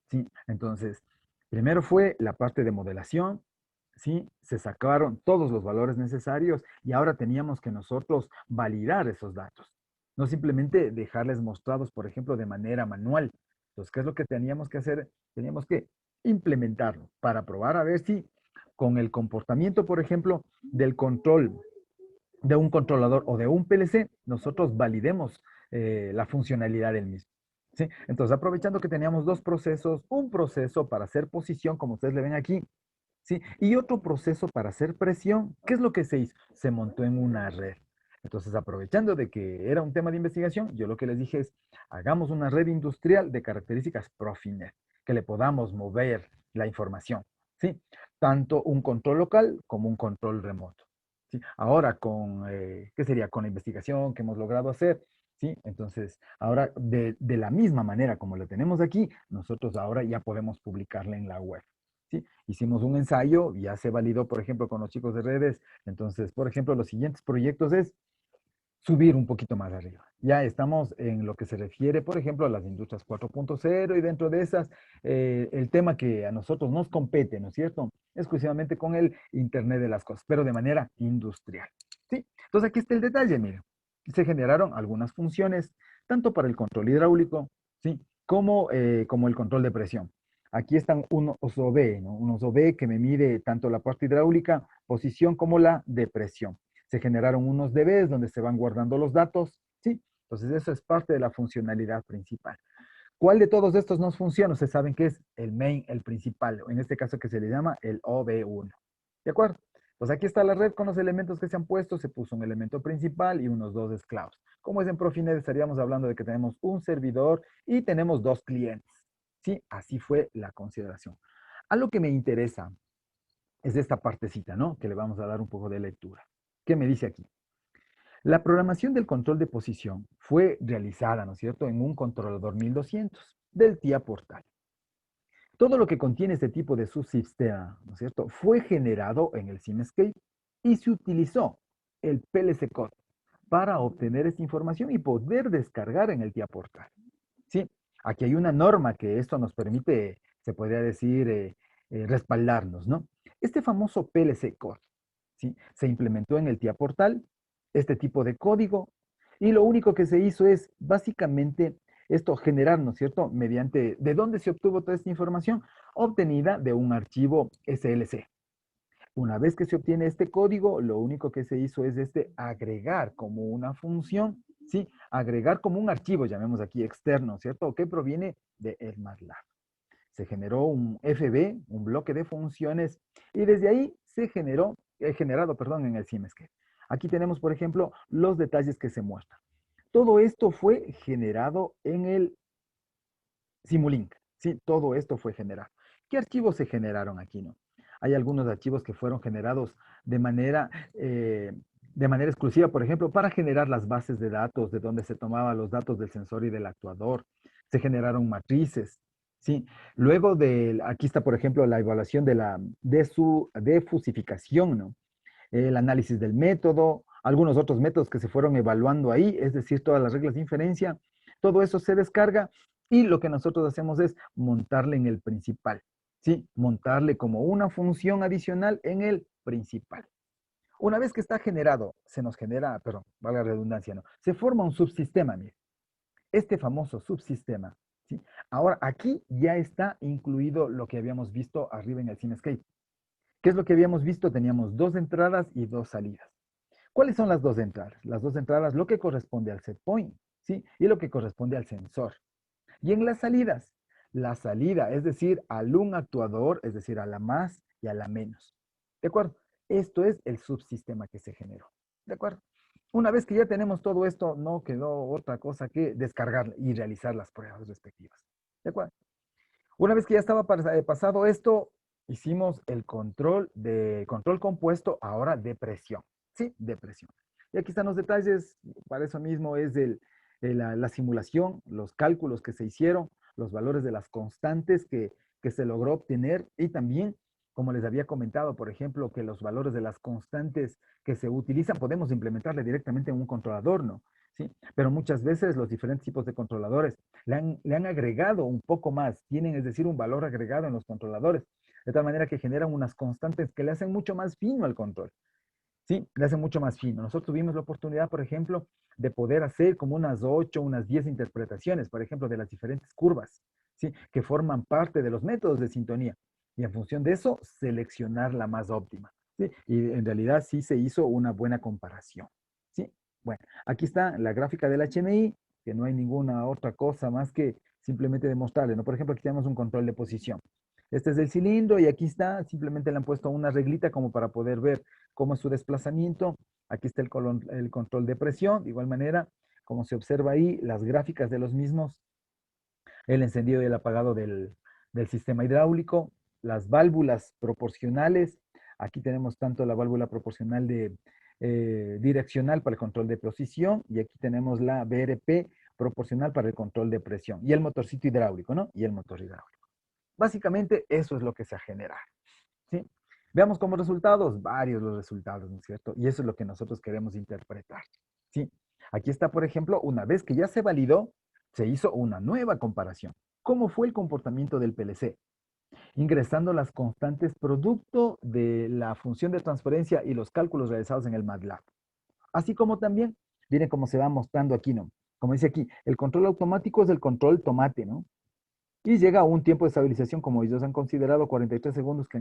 ¿sí? Entonces, primero fue la parte de modelación, ¿sí? Se sacaron todos los valores necesarios y ahora teníamos que nosotros validar esos datos, no simplemente dejarles mostrados, por ejemplo, de manera manual. Entonces, ¿qué es lo que teníamos que hacer? Teníamos que implementarlo para probar a ver si con el comportamiento, por ejemplo, del control de un controlador o de un PLC, nosotros validemos la funcionalidad del mismo. ¿Sí? Entonces, aprovechando que teníamos dos procesos, un proceso para hacer posición, como ustedes le ven aquí, ¿sí? Y otro proceso para hacer presión, ¿qué es lo que se hizo? Se montó en una red. Entonces, aprovechando de que era un tema de investigación, yo lo que les dije es, hagamos una red industrial de características Profinet, que le podamos mover la información, ¿sí? Tanto un control local como un control remoto. ¿Sí? Ahora, ¿qué sería? Con la investigación que hemos logrado hacer, ¿sí? Entonces, ahora, de la misma manera como lo tenemos aquí, nosotros ahora ya podemos publicarla en la web. ¿Sí? Hicimos un ensayo, ya se validó, por ejemplo, con los chicos de redes. Entonces, por ejemplo, los siguientes proyectos es subir un poquito más arriba. Ya estamos en lo que se refiere, por ejemplo, a las industrias 4.0 y dentro de esas, el tema que a nosotros nos compete, ¿no es cierto? Exclusivamente con el Internet de las cosas, pero de manera industrial. ¿Sí? Entonces aquí está el detalle, miren. Se generaron algunas funciones, tanto para el control hidráulico, ¿sí? Como el control de presión. Aquí están unos OB, ¿no? Unos OB que me mide tanto la parte hidráulica, posición, como la de presión. Se generaron unos DBs donde se van guardando los datos, ¿sí? Entonces eso es parte de la funcionalidad principal. ¿Cuál de todos estos no funciona? Ustedes saben que es el main, el principal, en este caso que se le llama el OB1. ¿De acuerdo? Pues aquí está la red con los elementos que se han puesto. Se puso un elemento principal y unos dos esclavos. Como es en Profinet, estaríamos hablando de que tenemos un servidor y tenemos dos clientes. ¿Sí? Así fue la consideración. A lo que me interesa es esta partecita, ¿no? Que le vamos a dar un poco de lectura. ¿Qué me dice aquí? La programación del control de posición fue realizada, ¿no es cierto?, en un controlador 1200 del TIA Portal. Todo lo que contiene este tipo de subsistema, ¿no es cierto?, fue generado en el Simscape y se utilizó el PLC Code para obtener esta información y poder descargar en el TIA Portal. ¿Sí? Aquí hay una norma que esto nos permite, se podría decir, respaldarnos, ¿no? Este famoso PLC Code, ¿sí? Se implementó en el TIA Portal, este tipo de código, y lo único que se hizo es básicamente esto generar, ¿no es cierto?, mediante, ¿de dónde se obtuvo toda esta información? Obtenida de un archivo SLC. Una vez que se obtiene este código, lo único que se hizo es agregar como una función, ¿sí? Agregar como un archivo, llamemos aquí externo, ¿cierto? Que proviene de el MATLAB. Se generó un FB, un bloque de funciones, y desde ahí se generado, perdón, en el Simscape. Aquí tenemos, por ejemplo, los detalles que se muestran. Todo esto fue generado en el Simulink, ¿sí? Todo esto fue generado. ¿Qué archivos se generaron aquí, no? Hay algunos archivos que fueron generados de manera, eh, de manera exclusiva, por ejemplo, para generar las bases de datos de donde se tomaban los datos del sensor y del actuador. Se generaron matrices, ¿sí? Luego aquí está, por ejemplo, la evaluación de su defusificación, ¿no? El análisis del método, algunos otros métodos que se fueron evaluando ahí, es decir, todas las reglas de inferencia. Todo eso se descarga y lo que nosotros hacemos es montarle en el principal, ¿sí? Montarle como una función adicional en el principal. Una vez que está generado, se nos genera, perdón, valga la redundancia, ¿no? Se forma un subsistema, mire. Este famoso subsistema, ¿sí? Ahora aquí ya está incluido lo que habíamos visto arriba en el Simscape. ¿Qué es lo que habíamos visto? Teníamos dos entradas y dos salidas. ¿Cuáles son las dos entradas? Las dos entradas, lo que corresponde al set point, ¿sí? Y lo que corresponde al sensor. Y en las salidas, la salida, es decir, al un actuador, es decir, a la más y a la menos. ¿De acuerdo? Esto es el subsistema que se generó. ¿De acuerdo? Una vez que ya tenemos todo esto, no quedó otra cosa que descargar y realizar las pruebas respectivas. ¿De acuerdo? Una vez que ya estaba pasado esto, hicimos el control compuesto ahora de presión. ¿Sí? De presión. Y aquí están los detalles. Para eso mismo es la simulación, los cálculos que se hicieron, los valores de las constantes que se logró obtener y también, como les había comentado, por ejemplo, que los valores de las constantes que se utilizan podemos implementarle directamente en un controlador, ¿no? ¿sí? Pero muchas veces los diferentes tipos de controladores le han agregado un poco más, tienen, es decir, un valor agregado en los controladores, de tal manera que generan unas constantes que le hacen mucho más fino al control. Sí, le hace mucho más fino. Nosotros tuvimos la oportunidad, por ejemplo, de poder hacer como unas 8, unas 10 interpretaciones, por ejemplo, de las diferentes curvas, ¿sí? Que forman parte de los métodos de sintonía. Y en función de eso, seleccionar la más óptima, ¿sí? Y en realidad sí se hizo una buena comparación, ¿sí? Bueno, aquí está la gráfica del HMI, que no hay ninguna otra cosa más que simplemente demostrarle, ¿no? Por ejemplo, aquí tenemos un control de posición. Este es el cilindro y aquí está, simplemente le han puesto una reglita como para poder ver cómo es su desplazamiento. Aquí está el control de presión. De igual manera, como se observa ahí, las gráficas de los mismos, el encendido y el apagado del sistema hidráulico, las válvulas proporcionales. Aquí tenemos tanto la válvula proporcional direccional para el control de posición y aquí tenemos la BRP proporcional para el control de presión y el motorcito hidráulico, ¿no? Y el motor hidráulico. Básicamente eso es lo que se ha generado, ¿sí? Veamos como resultados, varios los resultados, ¿no es cierto? Y eso es lo que nosotros queremos interpretar, ¿sí? Aquí está, por ejemplo, una vez que ya se validó, se hizo una nueva comparación. ¿Cómo fue el comportamiento del PLC? Ingresando las constantes producto de la función de transferencia y los cálculos realizados en el MATLAB. Así como también, miren cómo se va mostrando aquí, ¿no? Como dice aquí, el control automático es el control tomate, ¿no? Y llega a un tiempo de estabilización, como ellos han considerado, 43 segundos que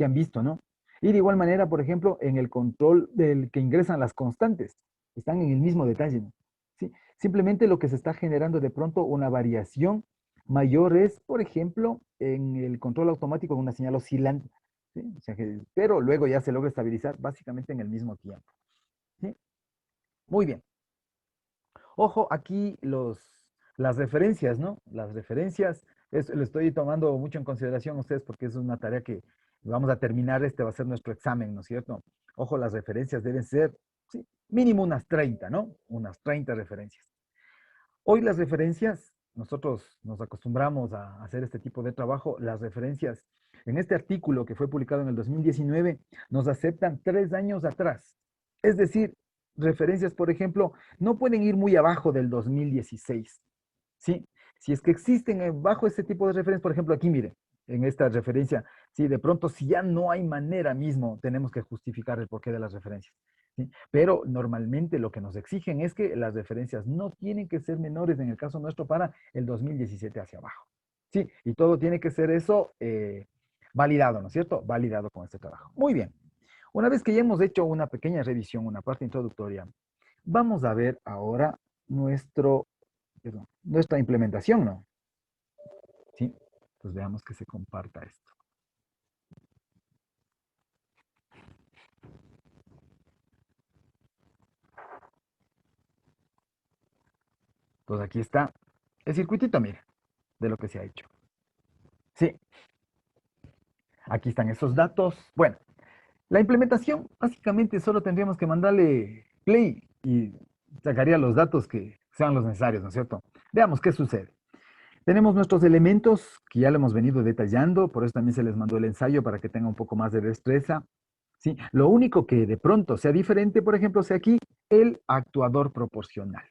han visto, ¿no? Y de igual manera, por ejemplo, en el control del que ingresan las constantes, están en el mismo detalle, ¿no? ¿Sí? Simplemente lo que se está generando de pronto una variación mayor es, por ejemplo, en el control automático con una señal oscilante, ¿sí? O sea pero luego ya se logra estabilizar básicamente en el mismo tiempo, ¿sí? Muy bien. Ojo, aquí las referencias, ¿no? Las referencias, lo estoy tomando mucho en consideración a ustedes porque es una tarea que vamos a terminar, este va a ser nuestro examen, ¿no es cierto? Ojo, las referencias deben ser, sí, mínimo unas 30, ¿no? Unas 30 referencias. Hoy las referencias, nosotros nos acostumbramos a hacer este tipo de trabajo, las referencias en este artículo que fue publicado en el 2019 nos aceptan 3 años atrás. Es decir, referencias, por ejemplo, no pueden ir muy abajo del 2016, ¿sí? Si es que existen bajo este tipo de referencias, por ejemplo, aquí mire, en esta referencia, si de pronto si ya no hay manera mismo, tenemos que justificar el porqué de las referencias, ¿sí? Pero normalmente lo que nos exigen es que las referencias no tienen que ser menores, en el caso nuestro, para el 2017 hacia abajo, ¿sí? Y todo tiene que ser eso validado, ¿no es cierto? Validado con este trabajo. Muy bien. Una vez que ya hemos hecho una pequeña revisión, una parte introductoria, vamos a ver ahora nuestra implementación, ¿no? ¿Sí? Pues veamos que se comparta esto. Pues aquí está el circuitito, mire, de lo que se ha hecho. Sí, aquí están esos datos. Bueno, la implementación, básicamente solo tendríamos que mandarle play y sacaría los datos que sean los necesarios, ¿no es cierto? Veamos qué sucede. Tenemos nuestros elementos que ya lo hemos venido detallando, por eso también se les mandó el ensayo para que tenga un poco más de destreza. ¿Sí? Lo único que de pronto sea diferente, por ejemplo, sea aquí el actuador proporcional.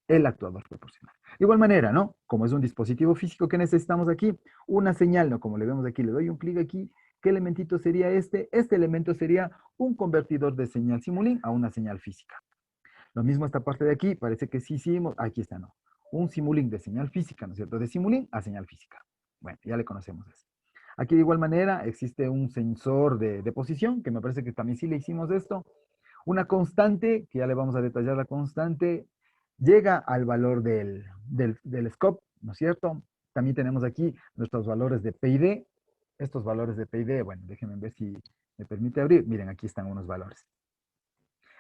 El actuador proporcional. De igual manera, ¿no? Como es un dispositivo físico que necesitamos aquí, una señal, ¿no? Como le vemos aquí, le doy un clic aquí. ¿Qué elementito sería este? Este elemento sería un convertidor de señal Simulink a una señal física. Lo mismo esta parte de aquí, parece que sí hicimos, aquí está, ¿no? Un Simulink de señal física, ¿no es cierto? De Simulink a señal física. Bueno, ya le conocemos eso. Aquí de igual manera existe un sensor de posición, que me parece que también sí le hicimos esto. Una constante, que ya le vamos a detallar la constante, llega al valor del scope, ¿no es cierto? También tenemos aquí nuestros valores de PID. Estos valores de PID, bueno, déjenme ver si me permite abrir. Miren, aquí están unos valores.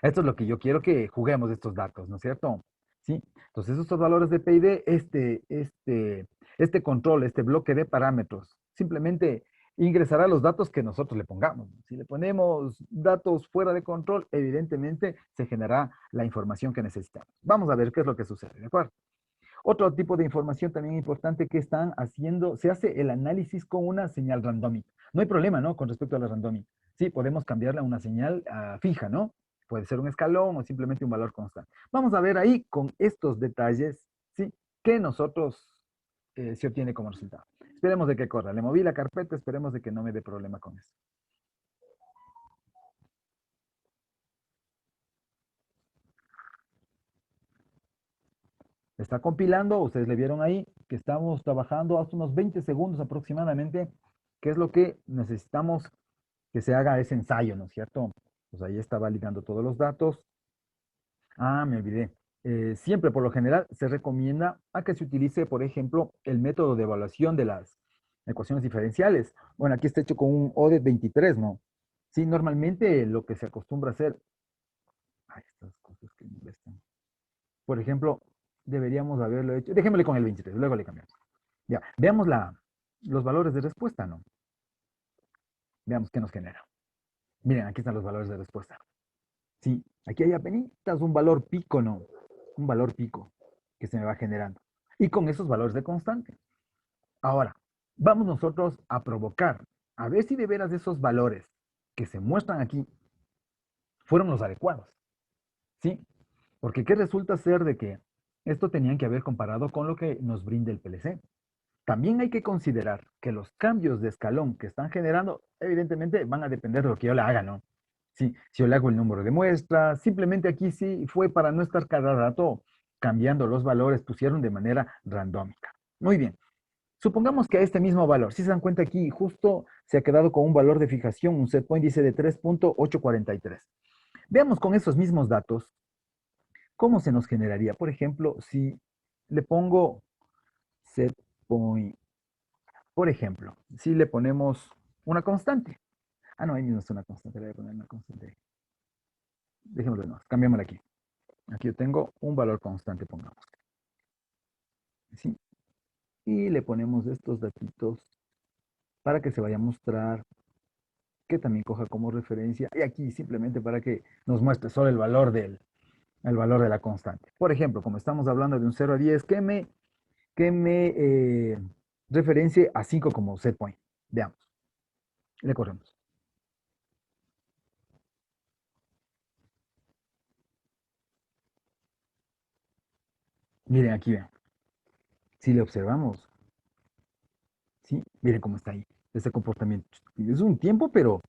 Esto es lo que yo quiero que juguemos estos datos, ¿no es cierto? ¿Sí? Entonces, estos valores de PID, este control, este bloque de parámetros, simplemente ingresará los datos que nosotros le pongamos. Si le ponemos datos fuera de control, evidentemente se generará la información que necesitamos. Vamos a ver qué es lo que sucede, ¿de acuerdo? Otro tipo de información también importante que están haciendo, se hace el análisis con una señal randómica. No hay problema, ¿no? Con respecto a la randómica. Sí, podemos cambiarla a una señal fija, ¿no? Puede ser un escalón o simplemente un valor constante. Vamos a ver ahí con estos detalles, ¿sí? Que nosotros se obtiene como resultado. Esperemos de que corra. Le moví la carpeta, esperemos de que no me dé problema con eso. Está compilando, ustedes le vieron ahí que estamos trabajando hace unos 20 segundos aproximadamente, que es lo que necesitamos que se haga ese ensayo, ¿no es cierto? Pues ahí está validando todos los datos. Ah, me olvidé. Siempre, por lo general, se recomienda a que se utilice, por ejemplo, el método de evaluación de las ecuaciones diferenciales. Bueno, aquí está hecho con un ODE 23, ¿no? Sí, normalmente lo que se acostumbra a hacer, ay, estas cosas que molestan. Por ejemplo, deberíamos haberlo hecho, déjemele con el 23, luego le cambiamos. Ya, veamos los valores de respuesta, ¿no? Veamos qué nos genera. Miren, aquí están los valores de respuesta. Sí, aquí hay apenas un valor pico, ¿no? Un valor pico que se me va generando. Y con esos valores de constante. Ahora, vamos nosotros a provocar, a ver si de veras esos valores que se muestran aquí fueron los adecuados. ¿Sí? Porque ¿qué resulta ser de que esto tenían que haber comparado con lo que nos brinda el PLC? También hay que considerar que los cambios de escalón que están generando, evidentemente, van a depender de lo que yo le haga, ¿no? Sí, si yo le hago el número de muestras, simplemente aquí sí fue para no estar cada rato cambiando los valores, pusieron de manera randómica. Muy bien. Supongamos que a este mismo valor, si se dan cuenta aquí, justo se ha quedado con un valor de fijación, un set point dice de 3.843. Veamos con esos mismos datos, ¿cómo se nos generaría? Por ejemplo, si le pongo set point. Por ejemplo, si le ponemos una constante. Ah, no, ahí mismo es una constante. Le voy a poner una constante. Dejémoslo de nuevo. Cambiémosla aquí. Aquí yo tengo un valor constante, pongamos. ¿Sí? Y le ponemos estos datitos para que se vaya a mostrar, que también coja como referencia. Y aquí simplemente para que nos muestre solo el valor de la constante. Por ejemplo, como estamos hablando de un 0 a 10, que me referencie a 5 como set point. Veamos. Le corremos. Miren, aquí vean. Si le observamos, ¿sí? Miren cómo está ahí, ese comportamiento. Es un tiempo, pero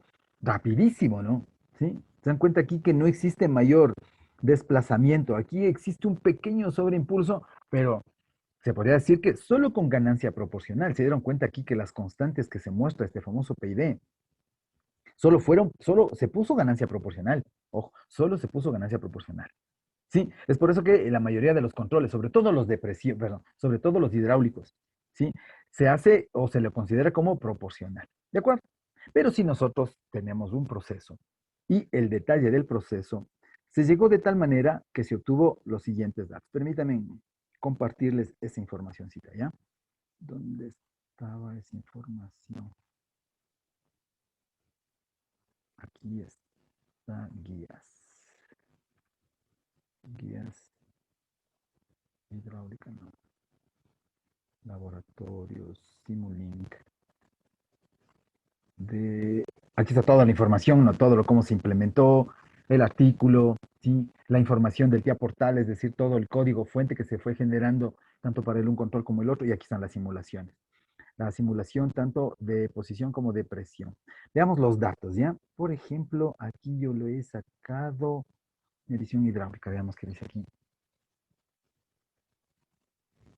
rapidísimo, ¿no? ¿Sí? Se dan cuenta aquí que no existe mayor desplazamiento. Aquí existe un pequeño sobreimpulso, pero se podría decir que solo con ganancia proporcional. Se dieron cuenta aquí que las constantes que se muestra este famoso PID solo se puso ganancia proporcional. Ojo, solo se puso ganancia proporcional. Sí, es por eso que la mayoría de los controles, sobre todo los de presión, perdón, sobre todo los hidráulicos, ¿sí? Se hace o se le considera como proporcional, ¿de acuerdo? Pero si nosotros tenemos un proceso y el detalle del proceso, se llegó de tal manera que se obtuvo los siguientes datos. Permítanme compartirles esa informacióncita, ¿ya? ¿Dónde estaba esa información? Aquí está guías. Guías hidráulica, no. Laboratorios, Simulink. Aquí está toda la información, ¿no? Todo lo cómo se implementó, el artículo, ¿sí? La información del TIA portal, es decir, todo el código fuente que se fue generando tanto para el un control como el otro, y aquí están las simulaciones. La simulación tanto de posición como de presión. Veamos los datos, ¿ya? Por ejemplo, aquí yo lo he sacado, medición hidráulica, veamos qué dice aquí.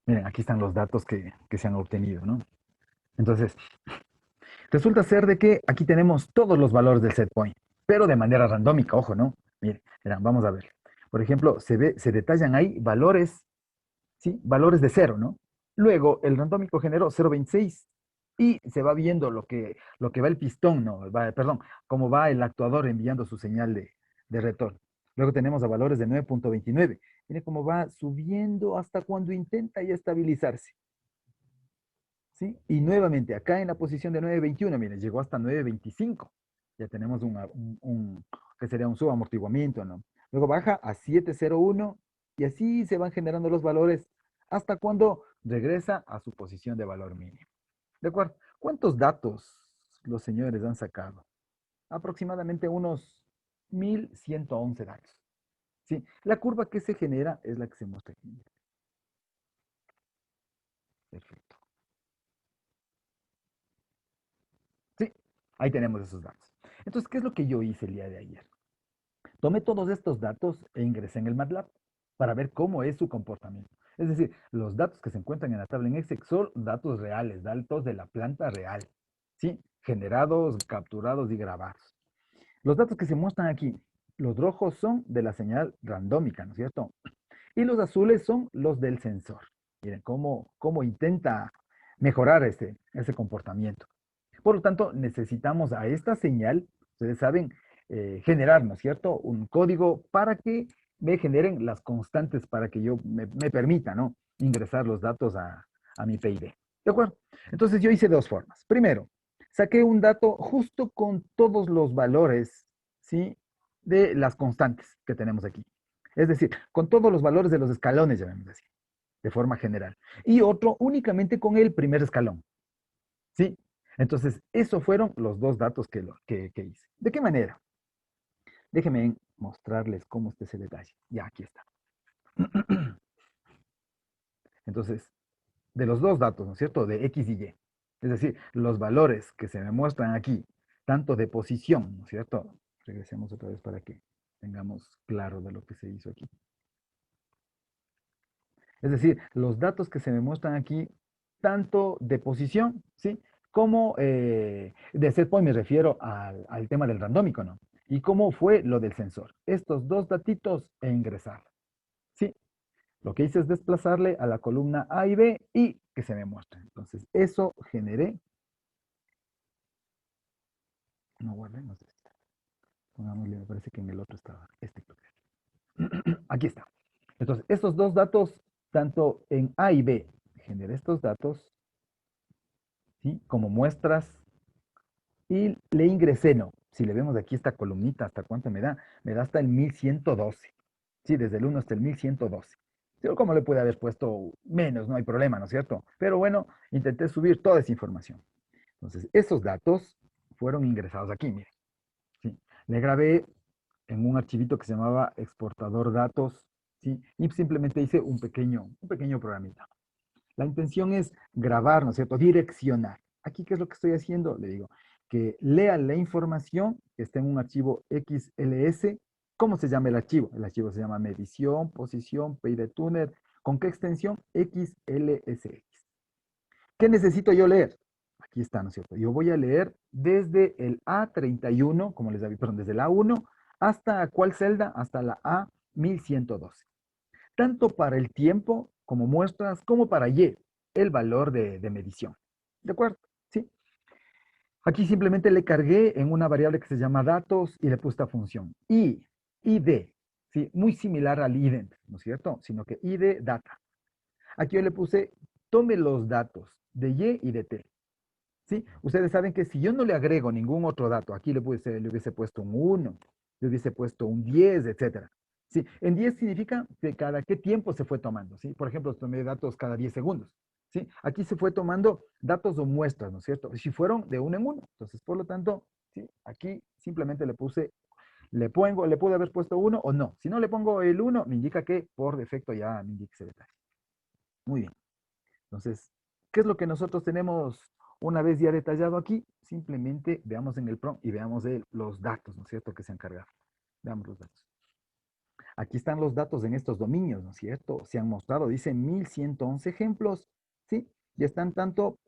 Miren, aquí están los datos que se han obtenido, ¿no? Entonces, resulta ser de que aquí tenemos todos los valores del set point, pero de manera randómica, ojo, ¿no? Miren, verán, vamos a ver. Por ejemplo, se detallan ahí valores, ¿sí? Valores de cero, ¿no? Luego, el randómico generó 0,26 y se va viendo lo que va el pistón, ¿no? Perdón, cómo va el actuador enviando su señal de retorno. Luego tenemos a valores de 9,29. Miren cómo va subiendo hasta cuando intenta ya estabilizarse. ¿Sí? Y nuevamente, acá en la posición de 9,21, miren, llegó hasta 9,25. Ya tenemos que sería un subamortiguamiento, ¿no? Luego baja a 7,01 y así se van generando los valores hasta cuando regresa a su posición de valor mínimo. ¿De acuerdo? ¿Cuántos datos los señores han sacado? Aproximadamente unos 1111 datos. ¿Sí? La curva que se genera es la que se muestra aquí. Perfecto. Sí, ahí tenemos esos datos. Entonces, ¿qué es lo que yo hice el día de ayer? Tomé todos estos datos e ingresé en el MATLAB para ver cómo es su comportamiento. Es decir, los datos que se encuentran en la tabla en Excel son datos reales, datos de la planta real, ¿sí? Generados, capturados y grabados. Los datos que se muestran aquí, los rojos son de la señal randómica, ¿no es cierto? Y los azules son los del sensor. Miren cómo intenta mejorar ese comportamiento. Por lo tanto, necesitamos a esta señal, ustedes saben, generar, ¿no es cierto?, un código para que me generen las constantes para que yo me permita, ¿no?, ingresar los datos a mi PID. ¿De acuerdo? Entonces yo hice dos formas. Primero, saqué un dato justo con todos los valores, ¿sí?, de las constantes que tenemos aquí. Es decir, con todos los valores de los escalones, llamémoslo así, de forma general. Y otro únicamente con el primer escalón. ¿Sí? Entonces, esos fueron los dos datos que hice. ¿De qué manera? Déjenme mostrarles cómo está ese detalle. Ya, aquí está. Entonces, de los dos datos, ¿no es cierto? De X y Y. Es decir, los valores que se me muestran aquí, tanto de posición, ¿no es cierto? Regresemos otra vez para que tengamos claro de lo que se hizo aquí. Es decir, los datos que se me muestran aquí, tanto de posición, ¿sí? Como de set point me refiero al tema del randómico, ¿no? Y cómo fue lo del sensor. Estos dos datitos e ingresar. ¿Sí? Lo que hice es desplazarle a la columna A y B y que se me muestre. Entonces, eso generé. No guardemos esto. Pongámosle, me parece que en el otro estaba. Este creo que es. Aquí está. Entonces, estos dos datos, tanto en A y B, generé estos datos, ¿sí? Como muestras y le ingresé, no. Si le vemos aquí esta columnita, ¿hasta cuánto me da? Me da hasta el 1112. Sí, desde el 1 hasta el 1112. Yo como le pude haber puesto menos, no hay problema, ¿no es cierto? Pero bueno, intenté subir toda esa información. Entonces, esos datos fueron ingresados aquí, miren. ¿Sí? Le grabé en un archivito que se llamaba exportador datos, ¿sí? Y simplemente hice un pequeño programita. La intención es grabar, ¿no es cierto? Direccionar. Aquí, ¿qué es lo que estoy haciendo? Le digo que lea la información que está en un archivo XLS. ¿Cómo se llama el archivo? El archivo se llama medición, posición, PID tuner. ¿Con qué extensión? XLSX. ¿Qué necesito yo leer? Aquí está, ¿no es cierto? Yo voy a leer desde el A31, como les había, perdón, desde el A1 hasta ¿cuál celda? Hasta la A1112 tanto para el tiempo como muestras, como para Y, el valor de medición. ¿De acuerdo? ¿Sí? Aquí simplemente le cargué en una variable que se llama datos y le puse esta función. ID, ¿sí? Muy similar al ident, ¿no es cierto? Sino que ID data. Aquí yo le puse, tome los datos de Y y de T. ¿Sí? Ustedes saben que si yo no le agrego ningún otro dato, aquí le hubiese puesto un 1, le hubiese puesto un 10, etcétera. ¿Sí? En 10 significa que cada qué tiempo se fue tomando. ¿Sí? Por ejemplo, tomé datos cada 10 segundos. ¿Sí? Aquí se fue tomando datos o muestras, ¿no es cierto? Si fueron de uno en uno. Entonces, por lo tanto, ¿sí? Aquí simplemente le puse, le pude haber puesto 1 o no. Si no le pongo el 1, me indica que por defecto ya me indica ese detalle. Muy bien. Entonces, ¿qué es lo que nosotros tenemos una vez ya detallado aquí? Simplemente veamos en el prompt y veamos los datos, ¿no es cierto?, que se han cargado. Veamos los datos. Aquí están los datos en estos dominios, ¿no es cierto? Se han mostrado, dice 1111 ejemplos, ¿sí? Y están tanto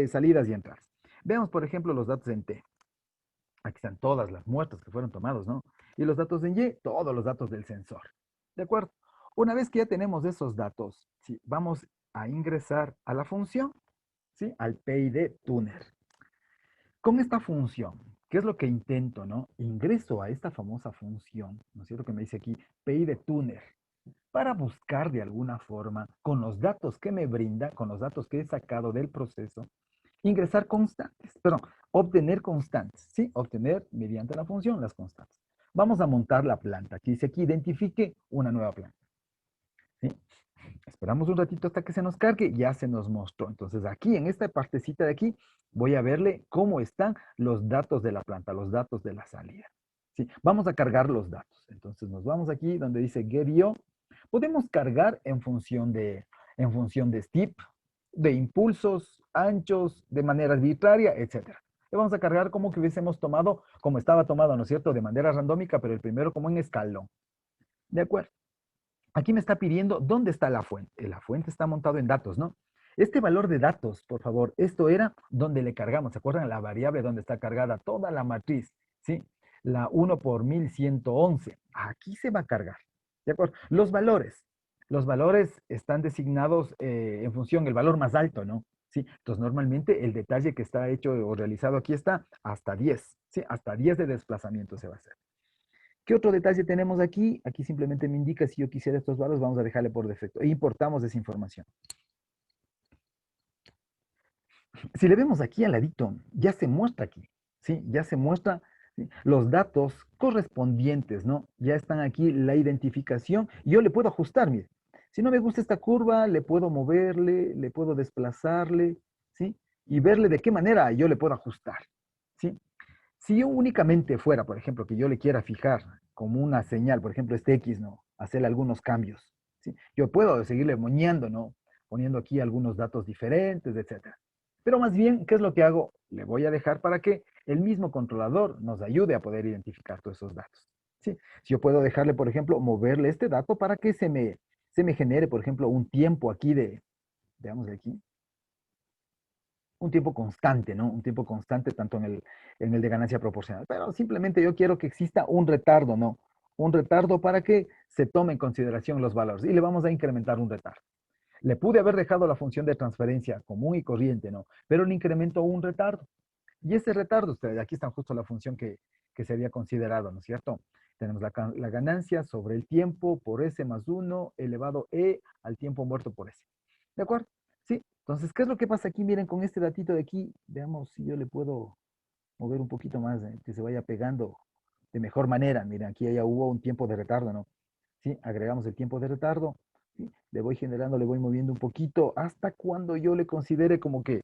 salidas y entradas. Veamos, por ejemplo, los datos en T. Aquí están todas las muestras que fueron tomados, ¿no? Y los datos en Y, todos los datos del sensor. ¿De acuerdo? Una vez que ya tenemos esos datos, ¿sí? Vamos a ingresar a la función, ¿sí? Al PID tuner. Con esta función, ¿qué es lo que intento, no? Ingreso a esta famosa función, ¿no es cierto? Que me dice aquí PID tuner, para buscar de alguna forma, con los datos que me brinda, con los datos que he sacado del proceso, ingresar constantes, perdón, obtener constantes, ¿sí? Obtener mediante la función las constantes. Vamos a montar la planta. Aquí dice aquí, identifique una nueva planta, ¿sí? Esperamos un ratito hasta que se nos cargue, ya se nos mostró. Entonces aquí, en esta partecita de aquí, voy a verle cómo están los datos de la planta, los datos de la salida. ¿sí? Vamos a cargar los datos. Entonces nos vamos aquí donde dice get.io. Podemos cargar en función de STIP, de impulsos, anchos, de manera arbitraria, etcétera. Le vamos a cargar como que hubiésemos tomado, como estaba tomado, ¿no es cierto?, de manera randómica, pero el primero como en escalón. ¿De acuerdo? Aquí me está pidiendo dónde está la fuente. La fuente está montado en datos, ¿no? Este valor de datos, por favor, esto era donde le cargamos. ¿Se acuerdan? La variable donde está cargada toda la matriz, ¿sí? La 1 por 1111. Aquí se va a cargar. ¿De acuerdo? Los valores están designados en función del valor más alto, ¿no? Sí, entonces normalmente el detalle que está hecho o realizado aquí está hasta 10, ¿sí? Hasta 10 de desplazamiento se va a hacer. ¿Qué otro detalle tenemos aquí? Aquí simplemente me indica si yo quisiera estos valores, vamos a dejarle por defecto. E importamos esa información. Si le vemos aquí al ladito, ya se muestra aquí, ¿sí? Ya se muestra, ¿sí?, los datos correspondientes, ¿no? Ya están aquí la identificación. Y yo le puedo ajustar, mire. Si no me gusta esta curva, le puedo moverle, le puedo desplazarle, ¿sí? Y verle de qué manera yo le puedo ajustar, ¿sí? Si yo únicamente fuera, por ejemplo, que yo le quiera fijar como una señal, por ejemplo, este X, ¿no? Hacerle algunos cambios, ¿sí? Yo puedo seguirle moñando, ¿no? Poniendo aquí algunos datos diferentes, etcétera. Pero más bien, ¿qué es lo que hago? Le voy a dejar para que el mismo controlador nos ayude a poder identificar todos esos datos, ¿sí? Si yo puedo dejarle, por ejemplo, moverle este dato para que se me genere, por ejemplo, un tiempo aquí veamos aquí, un tiempo constante, ¿no? Un tiempo constante tanto en el de ganancia proporcional. Pero simplemente yo quiero que exista un retardo, ¿no? Un retardo para que se tome en consideración los valores. Y le vamos a incrementar un retardo. Le pude haber dejado la función de transferencia común y corriente, ¿no? Pero le incrementó un retardo. Y ese retardo, ustedes, aquí está justo la función que se había considerado, ¿no es cierto? Tenemos la ganancia sobre el tiempo por S más 1 elevado E al tiempo muerto por S. ¿De acuerdo? Sí. Entonces, ¿qué es lo que pasa aquí? Miren, con este datito de aquí, veamos si yo le puedo mover un poquito más, que se vaya pegando de mejor manera. Miren, aquí ya hubo un tiempo de retardo, ¿no? Sí, agregamos el tiempo de retardo, ¿sí? Le voy generando, le voy moviendo un poquito hasta cuando yo le considere como que,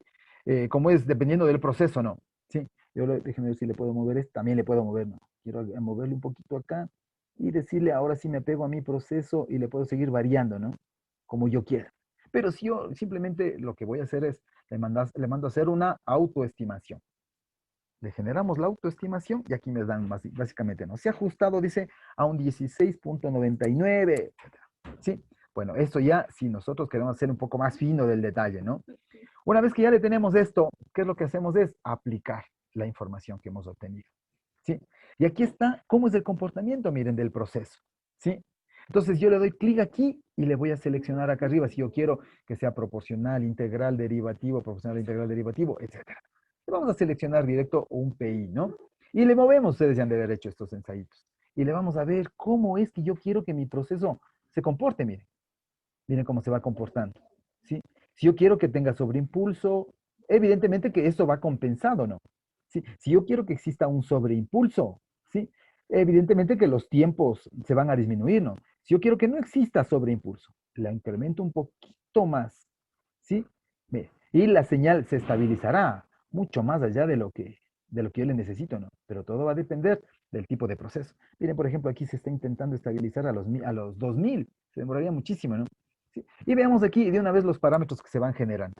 como es dependiendo del proceso, ¿no? Sí, déjenme ver si le puedo mover esto, también le puedo mover, ¿no? Quiero moverle un poquito acá y decirle ahora sí me apego a mi proceso y le puedo seguir variando, ¿no? Como yo quiera. Pero si yo simplemente lo que voy a hacer es, le mando a hacer una autoestimación. Le generamos la autoestimación y aquí me dan básicamente, ¿no? Se ha ajustado, dice, a un 16.99, etcétera. ¿Sí? Bueno, esto ya, si nosotros queremos hacer un poco más fino del detalle, ¿no? Una vez que ya le tenemos esto, ¿qué es lo que hacemos? Es aplicar la información que hemos obtenido, ¿sí? Y aquí está cómo es el comportamiento, miren, del proceso, ¿sí? Entonces yo le doy clic aquí y le voy a seleccionar acá arriba si yo quiero que sea proporcional, integral, derivativo, proporcional, integral, derivativo, etcétera. Le vamos a seleccionar directo un PI, ¿no? Y le movemos, ustedes ya han de haber hecho estos ensayitos. Y le vamos a ver cómo es que yo quiero que mi proceso se comporte, miren. Miren cómo se va comportando, ¿sí? Si yo quiero que tenga sobreimpulso, evidentemente que esto va compensado, ¿no? ¿Sí? Si yo quiero que exista un sobreimpulso, ¿sí? Evidentemente que los tiempos se van a disminuir, ¿no? Si yo quiero que no exista sobreimpulso, la incremento un poquito más, ¿sí? Y la señal se estabilizará mucho más allá de lo que yo le necesito, ¿no? Pero todo va a depender del tipo de proceso. Miren, por ejemplo, aquí se está intentando estabilizar a los 2000, se demoraría muchísimo, ¿no? ¿Sí? Y veamos aquí de una vez los parámetros que se van generando.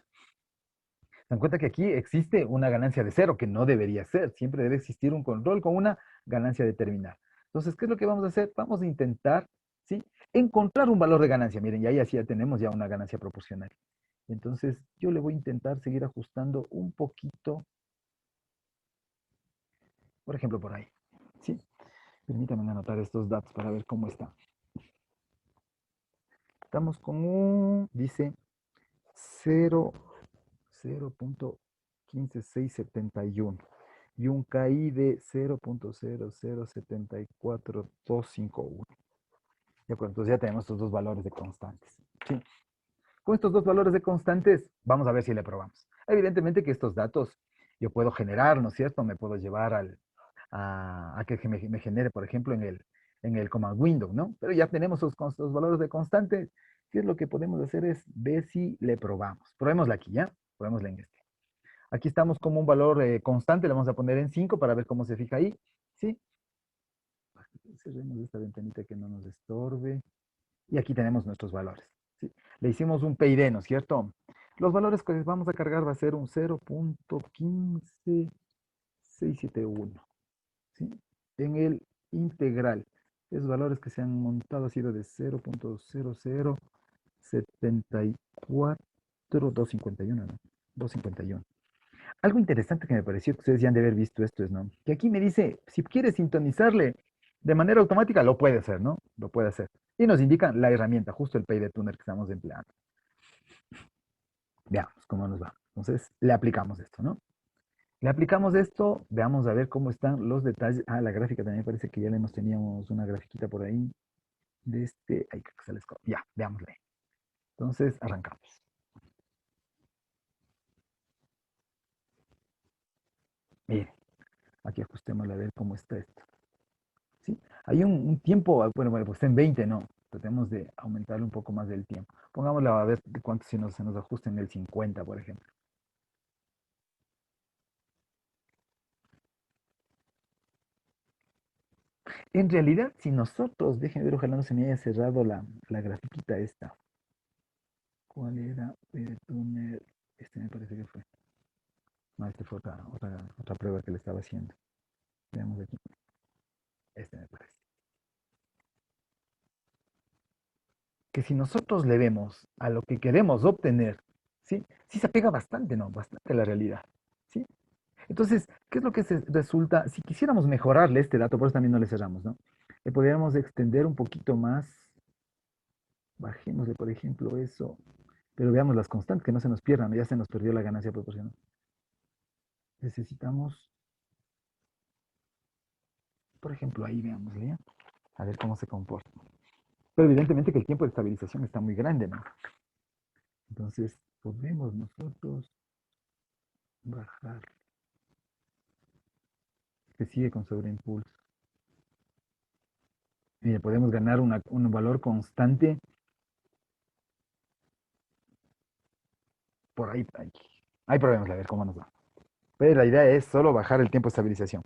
Se dan cuenta que aquí existe una ganancia de cero, que no debería ser. Siempre debe existir un control con una ganancia determinada. Entonces, ¿qué es lo que vamos a hacer? Vamos a intentar, ¿sí?, encontrar un valor de ganancia. Miren, y ahí así ya tenemos ya una ganancia proporcional. Entonces, yo le voy a intentar seguir ajustando un poquito, por ejemplo, por ahí. ¿Sí? Permítanme anotar estos datos para ver cómo está. Estamos con dice 0.15671 y un KI de 0.0074251. De acuerdo, entonces ya tenemos estos dos valores de constantes. ¿Sí? Con estos dos valores de constantes, vamos a ver si le probamos. Evidentemente que estos datos yo puedo generar, ¿no es cierto? Me puedo llevar a que me genere, por ejemplo, en el command window, ¿no? Pero ya tenemos los valores de constante. ¿Qué es lo que podemos hacer? Es ver si le probamos. Probémosla aquí, ¿ya? Probémosla en este. Aquí estamos como un valor constante, le vamos a poner en 5 para ver cómo se fija ahí, ¿sí? cerremos esta ventanita que no nos estorbe. Y aquí tenemos nuestros valores. ¿Sí? Le hicimos un PID, ¿no es cierto? Los valores que vamos a cargar va a ser un 0.15671. ¿Sí? En el integral. Esos valores que se han montado ha sido de 0.0074251, ¿no? 251. Algo interesante que me pareció que ustedes ya han de haber visto esto es, ¿no? Que aquí me dice, si quiere sintonizarle de manera automática, lo puede hacer, ¿no? Lo puede hacer. Y nos indican la herramienta, justo el PID Tuner que estamos empleando. Veamos cómo nos va. Entonces, le aplicamos esto, ¿no? Le aplicamos esto, veamos a ver cómo están los detalles. Ah, la gráfica también parece que ya le hemos teníamos una grafiquita por ahí de este. Ahí que se les. Ya, veámosle. Entonces, arrancamos. Miren, aquí ajustémosle a ver cómo está esto. ¿Sí? Hay un tiempo, bueno, pues está en 20, ¿no? Tratemos de aumentarle un poco más del tiempo. Pongámosle a ver de cuánto se nos ajusta en el 50, por ejemplo. En realidad, si nosotros, déjenme ver, ojalá no se me haya cerrado la grafiquita esta. ¿Cuál era? Tuner. Este me parece que fue. No, este fue otra prueba que le estaba haciendo. Veamos aquí. Este me parece. Que si nosotros le vemos a lo que queremos obtener, ¿sí? Sí se apega bastante, ¿no? Bastante a la realidad, ¿sí? Entonces, ¿qué es lo que resulta? Si quisiéramos mejorarle este dato, por eso también no le cerramos, ¿no? Le podríamos extender un poquito más. Bajémosle, por ejemplo, eso. Pero veamos las constantes, que no se nos pierdan, ¿no? Ya se nos perdió la ganancia proporcional. Necesitamos, por ejemplo, ahí veámosle, ¿ya? A ver cómo se comporta. Pero evidentemente que el tiempo de estabilización está muy grande, ¿no? Entonces, podemos nosotros bajar. Que sigue con sobreimpulso. Mire, podemos ganar un valor constante por ahí. Hay problemas, a ver cómo nos va. Pero la idea es solo bajar el tiempo de estabilización.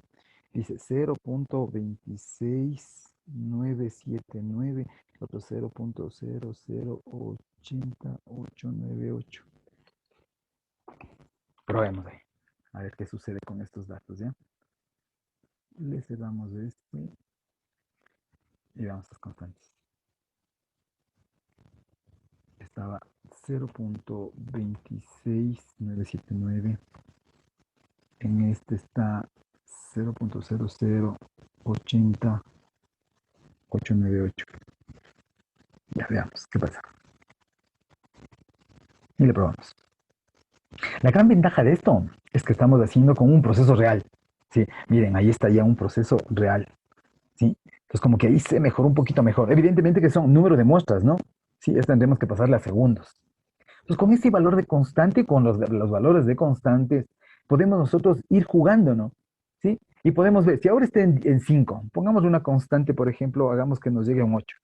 Dice 0.26979, otro 0.0080898. Probemos ahí. A ver qué sucede con estos datos, ¿ya? Le cerramos este y veamos las constantes. Estaba 0.26979. En este está 0.0080898. Ya veamos qué pasa. Y le probamos. La gran ventaja de esto es que estamos haciendo con un proceso real. ¿Sí? Miren, ahí está ya un proceso real. ¿Sí? Entonces, como que ahí se mejoró un poquito mejor. Evidentemente que son número de muestras, ¿no? Sí, esto tendremos que pasarle a segundos. Entonces, con este valor de constante, con los valores de constantes, podemos nosotros ir jugando, ¿no? ¿Sí? Y podemos ver, si ahora está en 5, pongamos una constante, por ejemplo, hagamos que nos llegue a un 8.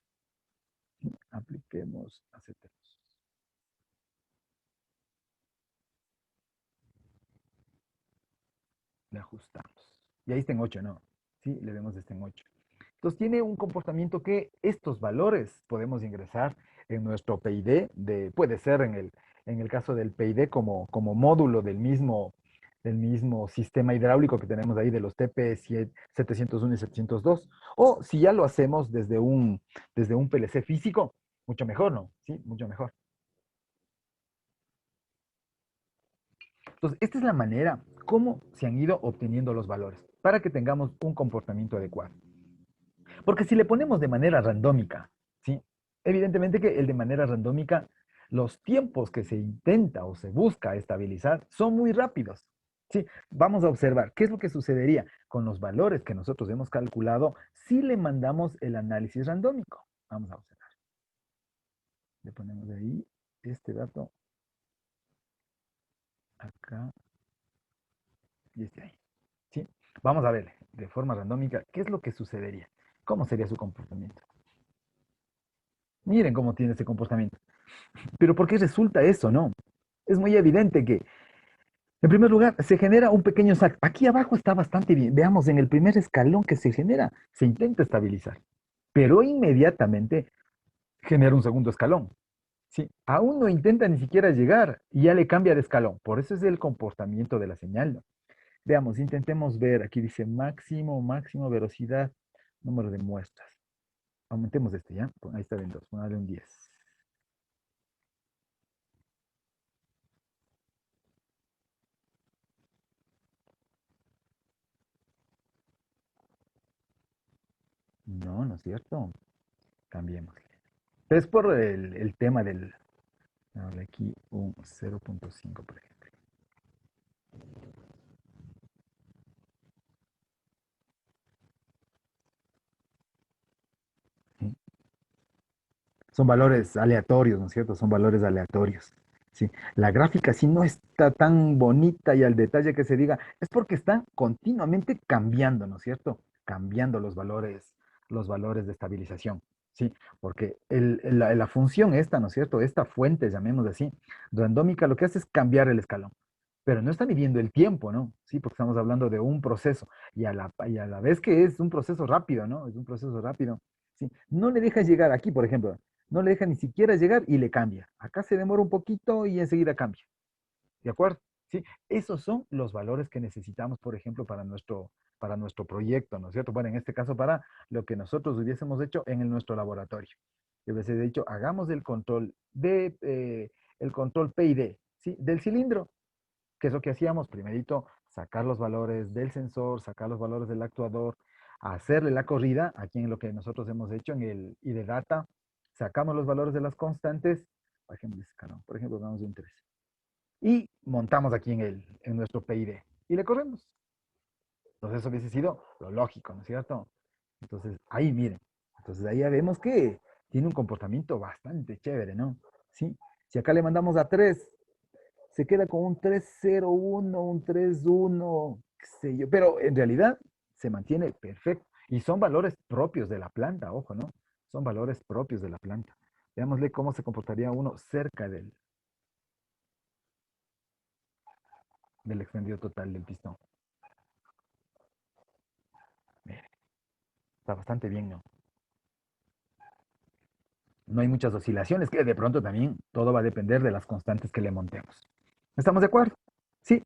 Apliquemos, aceptemos. Le ajustamos. Y ahí está en 8, ¿no? Sí, le vemos este en 8. Entonces tiene un comportamiento que estos valores podemos ingresar en nuestro PID, puede ser en el caso del PID como módulo del mismo sistema hidráulico que tenemos ahí de los TP 701 y 702, o si ya lo hacemos desde un PLC físico, mucho mejor, ¿no? Sí, mucho mejor. Entonces, esta es la manera como se han ido obteniendo los valores para que tengamos un comportamiento adecuado. Porque si le ponemos de manera randómica, ¿sí? Evidentemente que el de manera randómica, los tiempos que se intenta o se busca estabilizar son muy rápidos. ¿Sí? Vamos a observar qué es lo que sucedería con los valores que nosotros hemos calculado si le mandamos el análisis randómico. Vamos a observar. Le ponemos ahí este dato acá y este ahí. ¿Sí? Vamos a ver de forma randómica qué es lo que sucedería. ¿Cómo sería su comportamiento? Miren cómo tiene ese comportamiento. Pero ¿por qué resulta eso, no? Es muy evidente que En primer lugar, se genera un pequeño salto. Aquí abajo está bastante bien. Veamos, en el primer escalón que se genera, se intenta estabilizar, pero inmediatamente genera un segundo escalón. ¿Sí? Aún no intenta ni siquiera llegar y ya le cambia de escalón. Por eso es el comportamiento de la señal, ¿no? Veamos, intentemos ver. Aquí dice máximo velocidad, número de muestras. Aumentemos este, ¿ya? Ahí está en 2, ponle un 10. No, no es cierto. Cambiemos. Es por el tema del. Ahora aquí un 0.5, por ejemplo. ¿Sí? Son valores aleatorios, ¿no es cierto? Son valores aleatorios. ¿Sí? La gráfica sí no está tan bonita y al detalle que se diga, es porque están continuamente cambiando, ¿no es cierto? Cambiando los valores de estabilización. Sí, porque la función esta, ¿no es cierto? Esta fuente, llamémosla así, randómica, lo que hace es cambiar el escalón, pero no está midiendo el tiempo, ¿no? Sí, porque estamos hablando de un proceso y a la vez que es un proceso rápido, ¿no? Es un proceso rápido. Sí, no le dejas llegar aquí, por ejemplo, no le deja ni siquiera llegar y le cambia. Acá se demora un poquito y enseguida cambia. ¿De acuerdo? Sí, esos son los valores que necesitamos, por ejemplo, para nuestro proyecto, ¿no es cierto? Bueno, en este caso, para lo que nosotros hubiésemos hecho en nuestro laboratorio. Yo hubiese dicho, hagamos el control P y D, ¿sí? Del cilindro, que es lo que hacíamos. Primerito, sacar los valores del sensor, sacar los valores del actuador, hacerle la corrida, aquí en lo que nosotros hemos hecho en el ID Data, sacamos los valores de las constantes, por ejemplo, damos un 3, y montamos aquí en nuestro PID, y le corremos. Entonces eso hubiese sido lo lógico, ¿no es cierto? Entonces, ahí miren, entonces ahí ya vemos que tiene un comportamiento bastante chévere, ¿no? ¿Sí? Si acá le mandamos a 3, se queda con un 301, un 31, qué sé yo, pero en realidad se mantiene perfecto. Y son valores propios de la planta, ojo, ¿no? Son valores propios de la planta. Veámosle cómo se comportaría uno cerca del extendido total del pistón. Mire, está bastante bien, ¿no? No hay muchas oscilaciones, que de pronto también todo va a depender de las constantes que le montemos. ¿Estamos de acuerdo? Sí.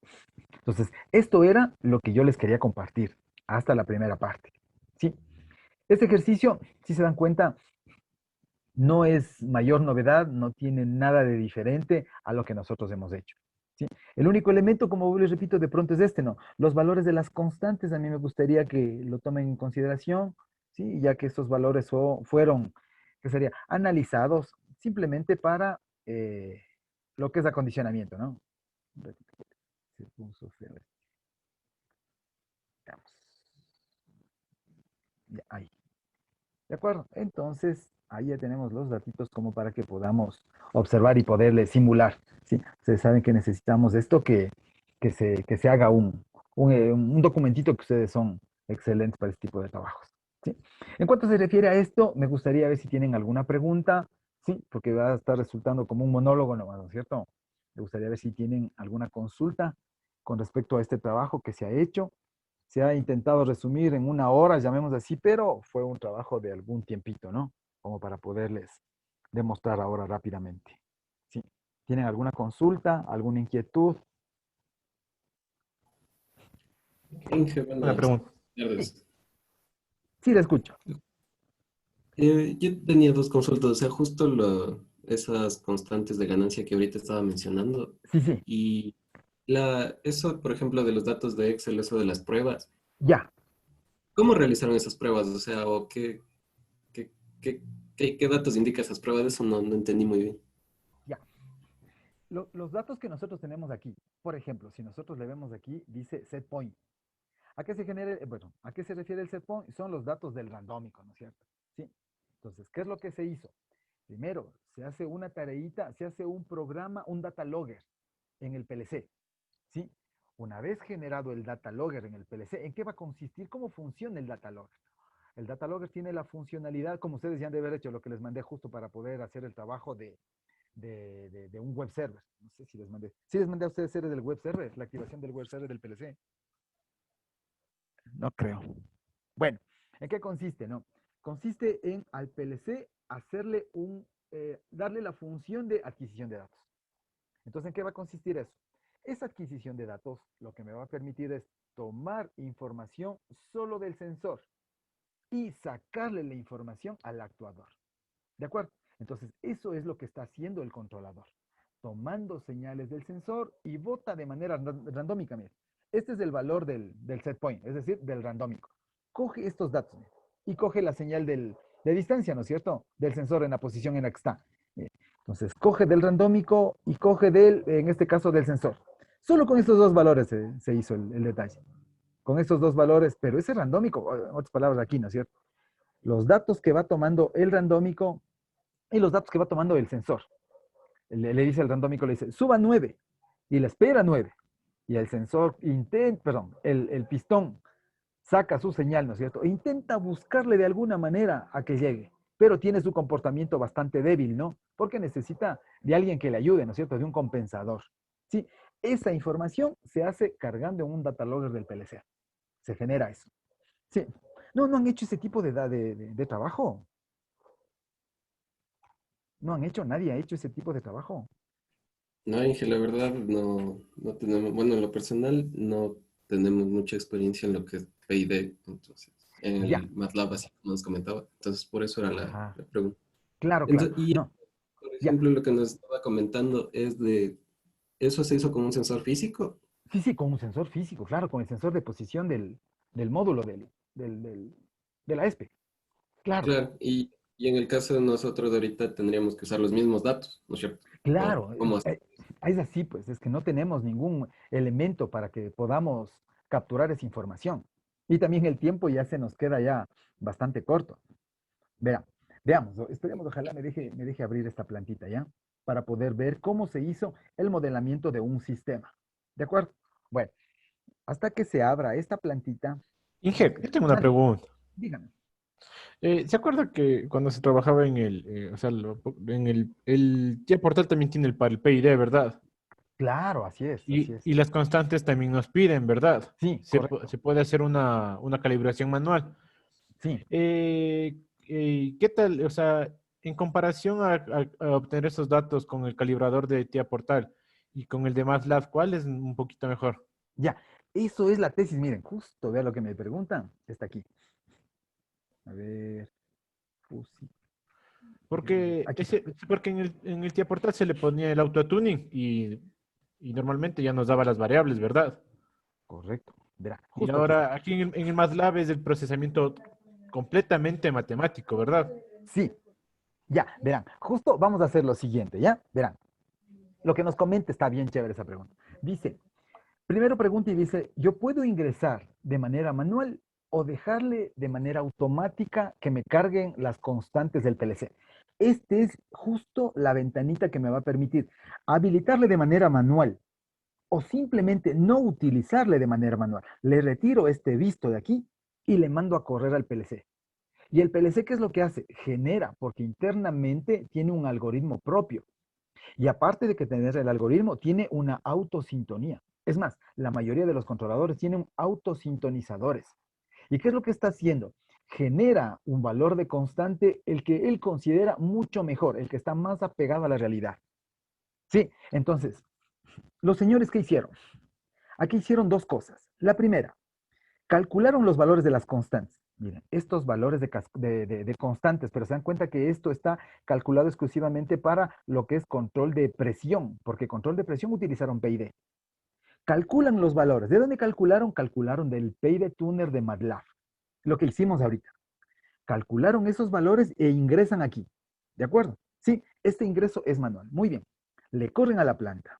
Entonces, esto era lo que yo les quería compartir hasta la primera parte. Sí. Este ejercicio, si se dan cuenta, no es mayor novedad, no tiene nada de diferente a lo que nosotros hemos hecho. ¿Sí? El único elemento, como les repito, de pronto es este, ¿no? Los valores de las constantes, a mí me gustaría que lo tomen en consideración, ¿sí? Ya que estos valores fueron, ¿qué sería? Analizados simplemente para lo que es acondicionamiento, ¿no? Se puso feo esto. Veamos. Ya, ahí. ¿De acuerdo? Entonces, ahí ya tenemos los datitos como para que podamos observar y poderle simular. ¿Sí? Ustedes saben que necesitamos esto, que se haga un documentito, que ustedes son excelentes para este tipo de trabajos. ¿Sí? En cuanto se refiere a esto, me gustaría ver si tienen alguna pregunta, ¿sí? Porque va a estar resultando como un monólogo nomás, ¿no es cierto? Me gustaría ver si tienen alguna consulta con respecto a este trabajo que se ha hecho. Se ha intentado resumir en una hora, llamemos así, pero fue un trabajo de algún tiempito, ¿no? Como para poderles demostrar ahora rápidamente. ¿Sí? ¿Tienen alguna consulta, alguna inquietud? Inge, Una buenas pregunta. Sí, tardes. sí, la escucho. Yo tenía dos consultas, o sea, justo esas constantes de ganancia que ahorita estaba mencionando Sí, sí, y eso, por ejemplo, de los datos de Excel, eso de las pruebas, ya, ¿cómo realizaron esas pruebas? O sea, o qué, qué, qué datos indica esas pruebas, eso no entendí muy bien. ya. Los datos que nosotros tenemos aquí, por ejemplo, si nosotros le vemos aquí, dice set point. ¿A qué se genera, bueno, a qué se refiere el set point? Son los datos del randómico, ¿no es cierto? Sí. Entonces, ¿qué es lo que se hizo? Primero, se hace una tareita, se hace un programa, un data logger en el PLC, ¿sí? Una vez generado el data logger en el PLC, ¿en qué va a consistir? ¿Cómo funciona el data logger? El data logger tiene la funcionalidad, como ustedes ya han de haber hecho, lo que les mandé justo para poder hacer el trabajo de un web server. No sé si les mandé. Sí les mandé a ustedes series del web server, la activación del web server del PLC. No creo. Bueno, ¿en qué consiste? No, consiste en al PLC hacerle darle la función de adquisición de datos. Entonces, ¿en qué va a consistir eso? Esa adquisición de datos lo que me va a permitir es tomar información solo del sensor y sacarle la información al actuador. ¿De acuerdo? Entonces, eso es lo que está haciendo el controlador. Tomando señales del sensor y bota de manera randómica. Mira, este es el valor del set point, es decir, del randómico. Coge estos datos mira, y coge la señal de distancia, ¿no es cierto? Del sensor en la posición en la que está. Entonces, coge del randómico y coge en este caso, del sensor. Solo con estos dos valores se hizo el detalle. Con estos dos valores, pero ese randómico, en otras palabras aquí, ¿no es cierto? Los datos que va tomando el randómico y los datos que va tomando el sensor. Le dice el randómico, le dice, suba 9 y le espera 9. Y el sensor intenta, perdón, el pistón saca su señal, ¿no es cierto? E intenta buscarle de alguna manera a que llegue, pero tiene su comportamiento bastante débil, ¿no? Porque necesita de alguien que le ayude, ¿no es cierto? De un compensador. Sí, esa información se hace cargando en un data logger del PLC. Se genera eso. Sí. No, no han hecho ese tipo de trabajo. No han hecho, nadie ha hecho ese tipo de trabajo. No, Ángel, la verdad no tenemos, bueno, en lo personal no tenemos mucha experiencia en lo que es P&D, entonces, en Ya. el MATLAB, así como nos comentaba, entonces por eso era Ajá. la pregunta. Claro, claro. Entonces, y No, por ya. ejemplo, lo que nos estaba comentando es de, ¿eso se hizo con un sensor físico? Sí, sí, con un sensor físico, claro, con el sensor de posición del módulo del, del- de la ESPE. Claro, Claro, y en el caso de nosotros de ahorita tendríamos que usar los mismos datos, ¿no es cierto? ¿O claro. cómo Es así, pues, es que no tenemos ningún elemento para que podamos capturar esa información. Y también el tiempo ya se nos queda ya bastante corto. Vea, veamos, esperemos, ojalá me deje abrir esta plantita ya, para poder ver cómo se hizo el modelamiento de un sistema. ¿De acuerdo? Bueno, hasta que se abra esta plantita, lo Inge, que... yo tengo una Dale, pregunta. dígame. ¿Se acuerda que cuando se trabajaba en o sea, en el Tía Portal también tiene para el PID, ¿verdad? Claro, así es, así es. Y las constantes también nos piden, ¿verdad? Sí, correcto. Se puede hacer una calibración manual. Sí, ¿Qué tal? O sea, en comparación a obtener esos datos con el calibrador de Tía Portal y con el de MATLAB, ¿cuál es un poquito mejor? ya. Eso es la tesis. Miren, justo vea lo que me preguntan. Está aquí. A ver, fusi. Aquí está. Porque en el Tía Portal se le ponía el autotuning y normalmente ya nos daba las variables, ¿verdad? Correcto. Verá, Y justo aquí está. ahora aquí en el MATLAB es el procesamiento completamente matemático, ¿verdad? Sí, ya, verán. Justo vamos a hacer lo siguiente, ¿ya? Verán. Lo que nos comenta está bien chévere esa pregunta. Dice, primero pregunta y dice, ¿yo puedo ingresar de manera manual o dejarle de manera automática que me carguen las constantes del PLC? Este es justo la ventanita que me va a permitir habilitarle de manera manual o simplemente no utilizarle de manera manual. Le retiro este visto de aquí y le mando a correr al PLC. Y el PLC, ¿qué es lo que hace? Genera, porque internamente tiene un algoritmo propio. Y aparte de que tener el algoritmo, tiene una autosintonía. Es más, la mayoría de los controladores tienen autosintonizadores. ¿Y qué es lo que está haciendo? Genera un valor de constante el que él considera mucho mejor, el que está más apegado a la realidad. Sí, entonces, los señores, ¿qué hicieron? Aquí hicieron dos cosas. La primera, calcularon los valores de las constantes. Miren, estos valores de constantes, pero se dan cuenta que esto está calculado exclusivamente para lo que es control de presión, porque control de presión utilizaron PID. Calculan los valores. ¿De dónde calcularon? Calcularon del PID Tuner de MATLAB. Lo que hicimos ahorita. Calcularon esos valores e ingresan aquí. ¿De acuerdo? Sí, este ingreso es manual. Muy bien. Le corren a la planta.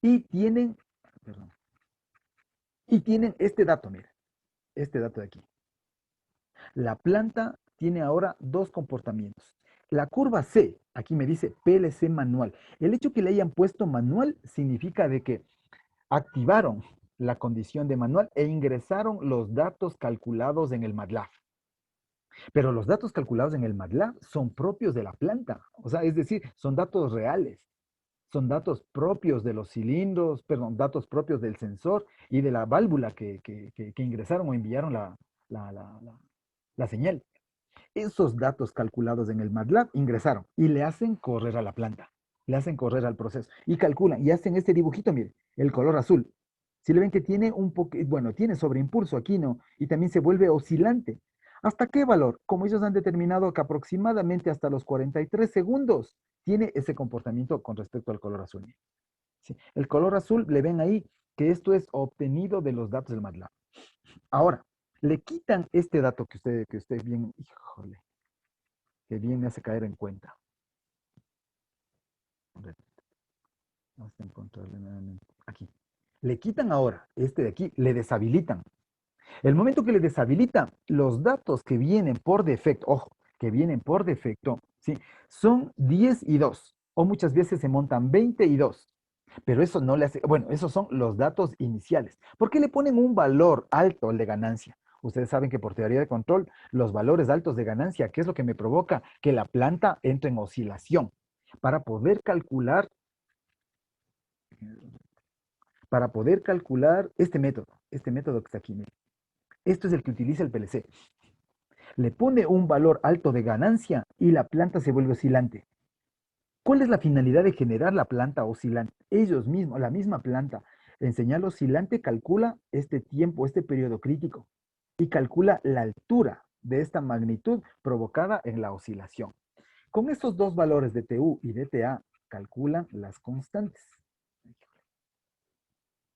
Y tienen, perdón, y tienen este dato, miren, este dato de aquí. La planta tiene ahora dos comportamientos. La curva C, aquí me dice PLC manual. El hecho que le hayan puesto manual significa de que activaron la condición de manual e ingresaron los datos calculados en el MATLAB. Pero los datos calculados en el MATLAB son propios de la planta. O sea, es decir, son datos reales. Son datos propios de los cilindros, perdón, datos propios del sensor y de la válvula que ingresaron o enviaron la señal. Esos datos calculados en el MATLAB ingresaron y le hacen correr a la planta, le hacen correr al proceso y calculan y hacen este dibujito, mire, el color azul. Si le ven que tiene un poco, bueno, tiene sobreimpulso aquí, ¿no? Y también se vuelve oscilante. ¿Hasta qué valor? Como ellos han determinado que aproximadamente hasta los 43 segundos tiene ese comportamiento con respecto al color azul. ¿Sí? El color azul, le ven ahí que esto es obtenido de los datos del MATLAB. Ahora, le quitan este dato que usted bien, híjole, que bien me hace caer en cuenta. Vamos a encontrarle nuevamente. Aquí. Le quitan ahora este de aquí, le deshabilitan. El momento que le deshabilitan, los datos que vienen por defecto, ojo, que vienen por defecto, ¿sí? Son 10 y 2, o muchas veces se montan 20 y 2. Pero eso no le hace, bueno, esos son los datos iniciales. ¿Por qué le ponen un valor alto al de ganancia? Ustedes saben que por teoría de control, los valores altos de ganancia, ¿qué es lo que me provoca? Que la planta entre en oscilación. Para poder calcular, para poder calcular este método que está aquí, mire. Esto es el que utiliza el PLC. Le pone un valor alto de ganancia y la planta se vuelve oscilante. ¿Cuál es la finalidad de generar la planta oscilante? Ellos mismos, la misma planta, en señal oscilante calcula este tiempo, este periodo crítico y calcula la altura de esta magnitud provocada en la oscilación. Con estos dos valores de TU y de TA calculan las constantes.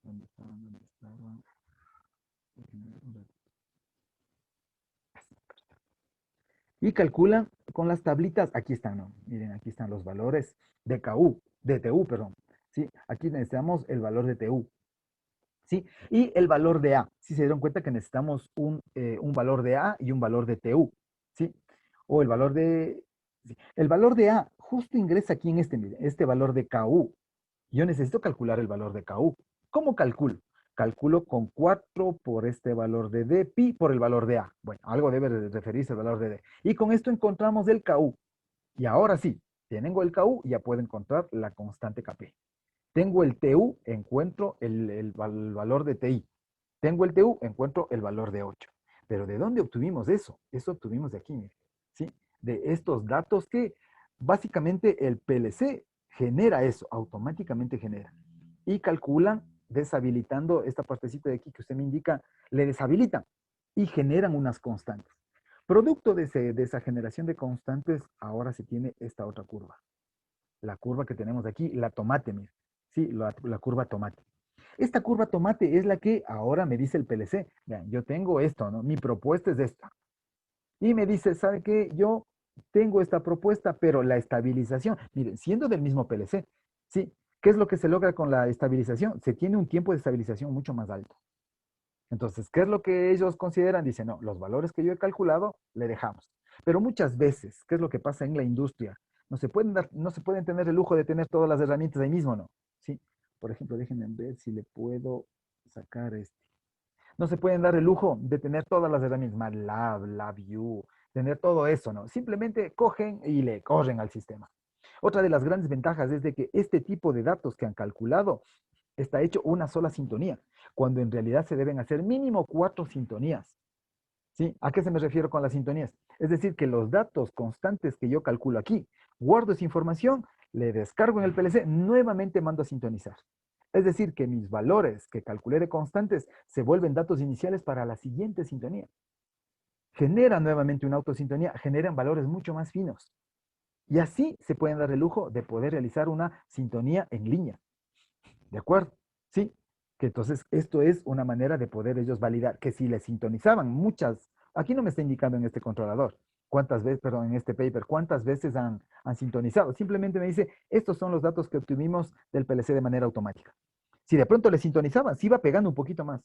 ¿Dónde estaba? ¿Dónde estaba? Y calculan con las tablitas, aquí están, ¿no? Miren, aquí están los valores de KU, de TU, perdón. ¿Sí? Aquí necesitamos el valor de TU. ¿Sí? Y el valor de A. Si se dieron cuenta que necesitamos un valor de A y un valor de TU. ¿Sí? O el valor de... sí. El valor de A justo ingresa aquí en este, mire, este valor de KU. Yo necesito calcular el valor de KU. ¿Cómo calculo? Calculo con 4 por este valor de D, pi por el valor de A. Bueno, algo debe referirse al valor de D. Y con esto encontramos el KU. Y ahora sí, tengo el KU, ya puedo encontrar la constante Kp. Tengo el TU, encuentro el valor de TI. Tengo el TU, encuentro el valor de 8. Pero ¿de dónde obtuvimos eso? Eso obtuvimos de aquí, mire, ¿sí? De estos datos que básicamente el PLC genera eso, automáticamente genera. Y calculan deshabilitando esta partecita de aquí que usted me indica, le deshabilitan y generan unas constantes. Producto de esa generación de constantes, ahora se tiene esta otra curva. La curva que tenemos aquí, la tomate, mire. Sí, la curva tomate. Esta curva tomate es la que ahora me dice el PLC. Vean, yo tengo esto, ¿no? Mi propuesta es esta. Y me dice, ¿sabe qué? Yo tengo esta propuesta, pero la estabilización, miren, siendo del mismo PLC, ¿sí? ¿Qué es lo que se logra con la estabilización? Se tiene un tiempo de estabilización mucho más alto. Entonces, ¿qué es lo que ellos consideran? Dicen, no, los valores que yo he calculado, le dejamos. Pero muchas veces, ¿qué es lo que pasa en la industria? No se pueden tener el lujo de tener todas las herramientas ahí mismo, ¿no? ¿Sí? Por ejemplo, déjenme ver si le puedo sacar este. No se pueden dar el lujo de tener todas las herramientas, MATLAB, LabVIEW, tener todo eso, ¿no? Simplemente cogen y le corren al sistema. Otra de las grandes ventajas es de que este tipo de datos que han calculado está hecho una sola sintonía, cuando en realidad se deben hacer mínimo 4 sintonías. ¿Sí? ¿A qué se me refiero con las sintonías? Es decir, que los datos constantes que yo calculo aquí, guardo esa información, le descargo en el PLC, nuevamente mando a sintonizar. Es decir, que mis valores que calculé de constantes se vuelven datos iniciales para la siguiente sintonía. Generan nuevamente una autosintonía, generan valores mucho más finos. Y así se pueden dar el lujo de poder realizar una sintonía en línea. ¿De acuerdo? Sí. Que entonces esto es una manera de poder ellos validar que si le sintonizaban muchas, aquí no me está indicando en este controlador cuántas veces, perdón, en este paper, cuántas veces han sintonizado. Simplemente me dice, estos son los datos que obtuvimos del PLC de manera automática. Si de pronto le sintonizaban, sí iba pegando un poquito más,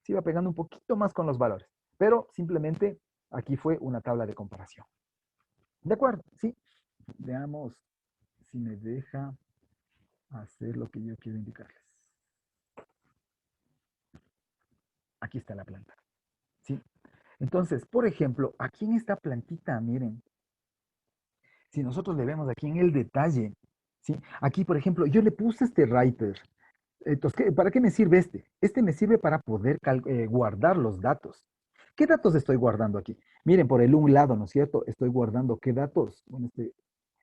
sí iba pegando un poquito más con los valores, pero simplemente aquí fue una tabla de comparación. ¿De acuerdo? Sí. Veamos si me deja hacer lo que yo quiero indicarles. Aquí está la planta. ¿Sí? Entonces, por ejemplo, aquí en esta plantita, miren, si nosotros le vemos aquí en el detalle, ¿sí? Aquí, por ejemplo, yo le puse este writer. Entonces, ¿para qué me sirve este? Este me sirve para poder guardar los datos. ¿Qué datos estoy guardando aquí? Miren, por el un lado, ¿no es cierto? Estoy guardando qué datos. Bueno,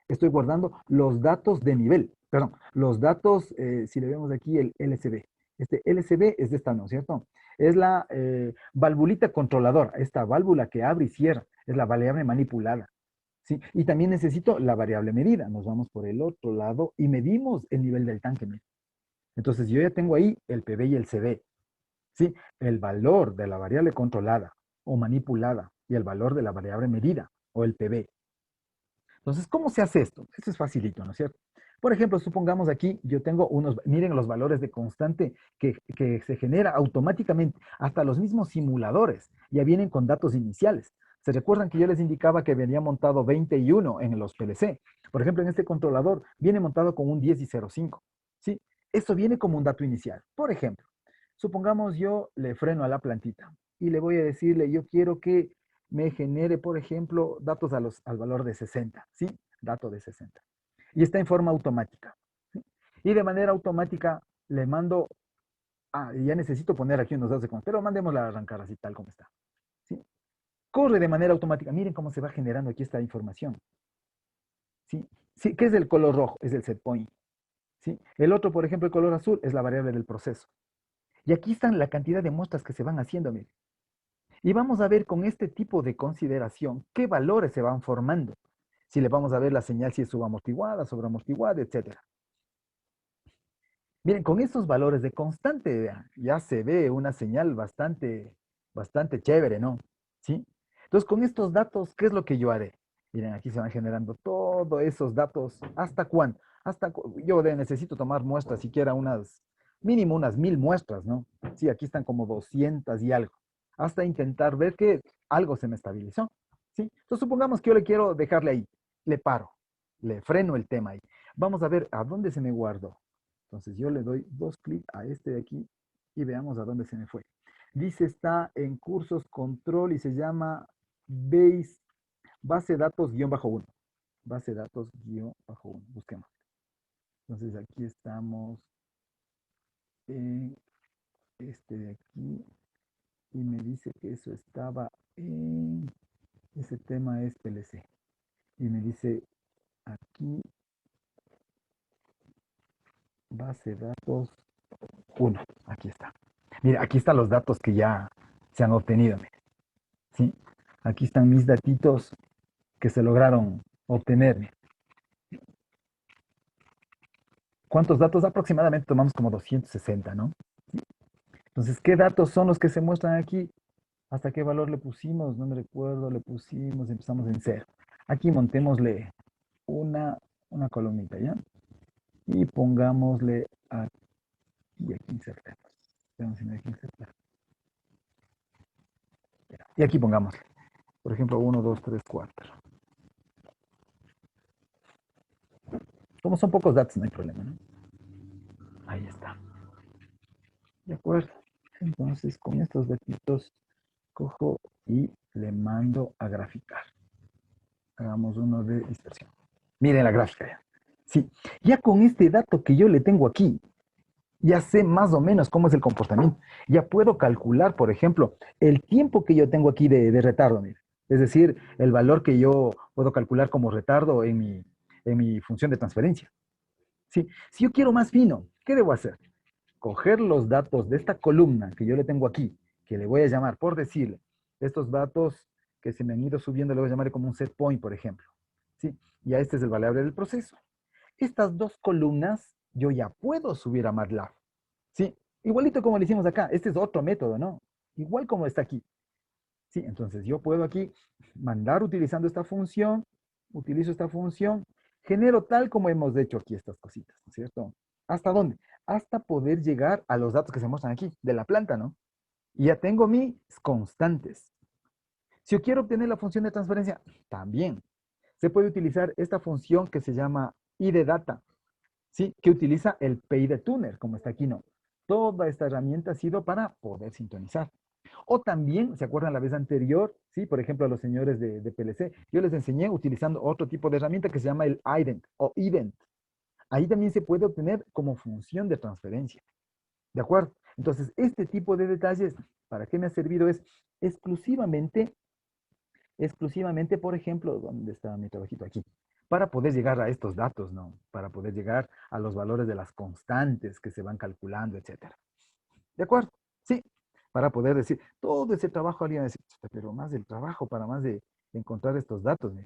estoy guardando los datos de nivel. Perdón, los datos, si le vemos aquí el LCD. Este LCD es de esta, ¿no es cierto? Es la valvulita controladora, esta válvula que abre y cierra, es la variable manipulada. ¿Sí? Y también necesito la variable medida. Nos vamos por el otro lado y medimos el nivel del tanque. Miren. Entonces yo ya tengo ahí el PV y el CD. ¿Sí? El valor de la variable controlada o manipulada y el valor de la variable medida o el PV. Entonces, ¿cómo se hace esto? Esto es facilito, ¿no es cierto? Por ejemplo, supongamos aquí, yo tengo unos, miren los valores de constante que se genera automáticamente, hasta los mismos simuladores, ya vienen con datos iniciales. ¿Se recuerdan que yo les indicaba que venía montado 20 y 1 en los PLC? Por ejemplo, en este controlador viene montado con un 10 y 0,5, ¿sí? Esto viene como un dato inicial. Por ejemplo, supongamos yo le freno a la plantita y le voy a decirle, yo quiero que me genere, por ejemplo, datos al valor de 60, ¿sí? Dato de 60. Y está en forma automática. ¿Sí? Y de manera automática le mando, ya necesito poner aquí unos datos de constante, pero mandémosla a arrancar así tal como está. ¿Sí? Corre de manera automática. Miren cómo se va generando aquí esta información. ¿Sí? ¿Sí? ¿Qué es el color rojo? Es el set point. ¿Sí? El otro, por ejemplo, el color azul es la variable del proceso. Y aquí están la cantidad de muestras que se van haciendo, miren. Y vamos a ver con este tipo de consideración qué valores se van formando. Si le vamos a ver la señal si es subamortiguada, sobreamortiguada, etc. Miren, con estos valores de constante ya se ve una señal bastante chévere, ¿no? ¿Sí? Entonces, con estos datos, ¿qué es lo que yo haré? Miren, aquí se van generando todos esos datos. ¿Hasta cuándo? Yo necesito tomar muestras, siquiera mínimo unas 1000 muestras, ¿no? Sí, aquí están como 200 y algo. Hasta intentar ver que algo se me estabilizó. ¿Sí? Entonces, supongamos que yo le quiero dejarle ahí. Le paro. Le freno el tema ahí. Vamos a ver a dónde se me guardó. Entonces yo le doy 2 clics a este de aquí y veamos a dónde se me fue. Dice está en cursos control y se llama base datos -1. Base datos -1. Busquemos. Entonces aquí estamos en este de aquí y me dice que eso estaba en ese tema es PLC. Y me dice aquí base datos 1. Aquí está. Mira, aquí están los datos que ya se han obtenido. ¿Sí? Aquí están mis datitos que se lograron obtener. ¿Cuántos datos? Aproximadamente tomamos como 260, ¿no? Entonces, ¿qué datos son los que se muestran aquí? ¿Hasta qué valor le pusimos? No me recuerdo, le pusimos, empezamos en 0. Aquí montémosle una columnita, ¿ya? Y pongámosle aquí, y aquí insertemos. Veamos si me deja insertar. Y aquí pongamos, por ejemplo, 1, 2, 3, 4. Como son pocos datos, no hay problema, ¿no? Ahí está. ¿De acuerdo? Entonces, con estos datitos, cojo y le mando a graficar. Hagamos uno de dispersión. Miren la gráfica ya. Sí, ya con este dato que yo le tengo aquí, ya sé más o menos cómo es el comportamiento. Ya puedo calcular, por ejemplo, el tiempo que yo tengo aquí de retardo. Mire. Es decir, el valor que yo puedo calcular como retardo en mi función de transferencia. Sí, si yo quiero más fino, ¿qué debo hacer? Coger los datos de esta columna que yo le tengo aquí, que le voy a llamar, por decirle, estos datos que se me han ido subiendo, le voy a llamar como un set point, por ejemplo. ¿Sí? Ya este es el variable del proceso. Estas dos columnas yo ya puedo subir a MATLAB. ¿Sí? Igualito como lo hicimos acá. Este es otro método, ¿no? Igual como está aquí. ¿Sí? Entonces yo puedo aquí mandar utilizando esta función, utilizo esta función, genero tal como hemos hecho aquí estas cositas, ¿no es cierto? ¿Hasta dónde? Hasta poder llegar a los datos que se muestran aquí, de la planta, ¿no? Y ya tengo mis constantes. Si yo quiero obtener la función de transferencia, también. Se puede utilizar esta función que se llama idData, ¿sí? Que utiliza el PIDTuner, como está aquí, ¿no? Toda esta herramienta ha sido para poder sintonizar. O también, ¿se acuerdan la vez anterior? Sí, por ejemplo, a los señores de PLC, yo les enseñé utilizando otro tipo de herramienta que se llama el ident o ident. Ahí también se puede obtener como función de transferencia. ¿De acuerdo? Entonces, este tipo de detalles, ¿para qué me ha servido? Es exclusivamente, por ejemplo, ¿dónde está mi trabajito? Aquí. Para poder llegar a estos datos, ¿no? Para poder llegar a los valores de las constantes que se van calculando, etcétera. ¿De acuerdo? Sí. Para poder decir, todo ese trabajo, alguien va a decir, pero más del trabajo, para más de encontrar estos datos. ¿No?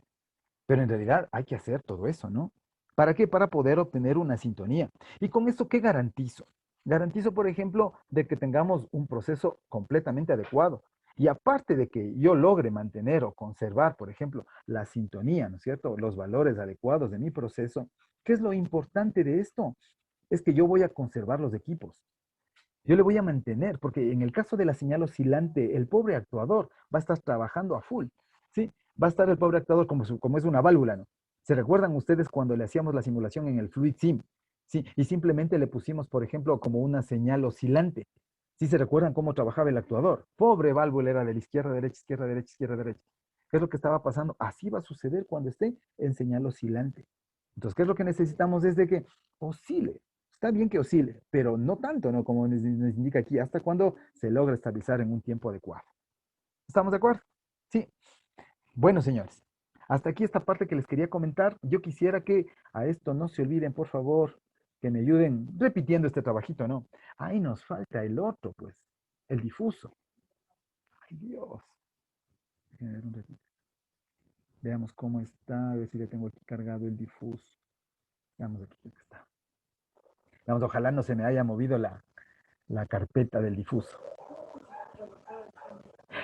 Pero en realidad hay que hacer todo eso, ¿no? ¿Para qué? Para poder obtener una sintonía. ¿Y con esto qué garantizo? Garantizo, por ejemplo, de que tengamos un proceso completamente adecuado. Y aparte de que yo logre mantener o conservar, por ejemplo, la sintonía, ¿no es cierto? Los valores adecuados de mi proceso. ¿Qué es lo importante de esto? Es que yo voy a conservar los equipos. Yo le voy a mantener, porque en el caso de la señal oscilante, el pobre actuador va a estar trabajando a full, ¿sí? Va a estar el pobre actuador como es una válvula, ¿no? ¿Se recuerdan ustedes cuando le hacíamos la simulación en el Fluid Sim? ¿Sí? Y simplemente le pusimos, por ejemplo, como una señal oscilante. ¿Sí se recuerdan cómo trabajaba el actuador? Pobre válvula era de la izquierda, derecha, izquierda, derecha, izquierda, derecha. ¿Qué es lo que estaba pasando? Así va a suceder cuando esté en señal oscilante. Entonces, ¿qué es lo que necesitamos? Es de que oscile. Está bien que oscile, pero no tanto, ¿no? Como nos indica aquí, hasta cuando se logra estabilizar en un tiempo adecuado. ¿Estamos de acuerdo? Sí. Bueno, señores, hasta aquí esta parte que les quería comentar. Yo quisiera que a esto no se olviden, por favor, que me ayuden repitiendo este trabajito, ¿no? Ahí nos falta el otro, pues, el difuso. Ay, Dios. Déjenme ver un ratito. Veamos cómo está, a ver si le tengo aquí cargado el difuso. Veamos aquí que está. Vamos, ojalá no se me haya movido la carpeta del difuso.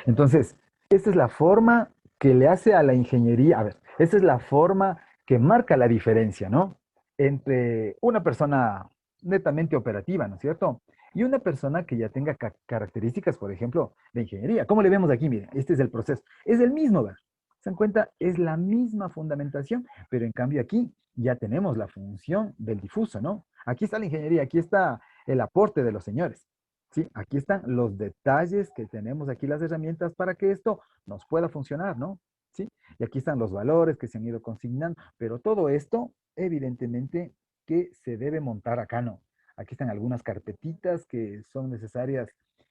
Entonces, esta es la forma que le hace a la ingeniería, a ver, esta es la forma que marca la diferencia, ¿no? Entre una persona netamente operativa, ¿no es cierto? Y una persona que ya tenga características, por ejemplo, de ingeniería. ¿Cómo le vemos aquí? Miren, este es el proceso. Es el mismo, ¿verdad? ¿Se dan cuenta? Es la misma fundamentación, pero en cambio aquí ya tenemos la función del difuso, ¿no? Aquí está la ingeniería, aquí está el aporte de los señores. Sí, aquí están los detalles que tenemos aquí, las herramientas para que esto nos pueda funcionar, ¿no? Sí, y aquí están los valores que se han ido consignando, pero todo esto, evidentemente, que se debe montar acá, ¿no? Aquí están algunas carpetitas que son necesarias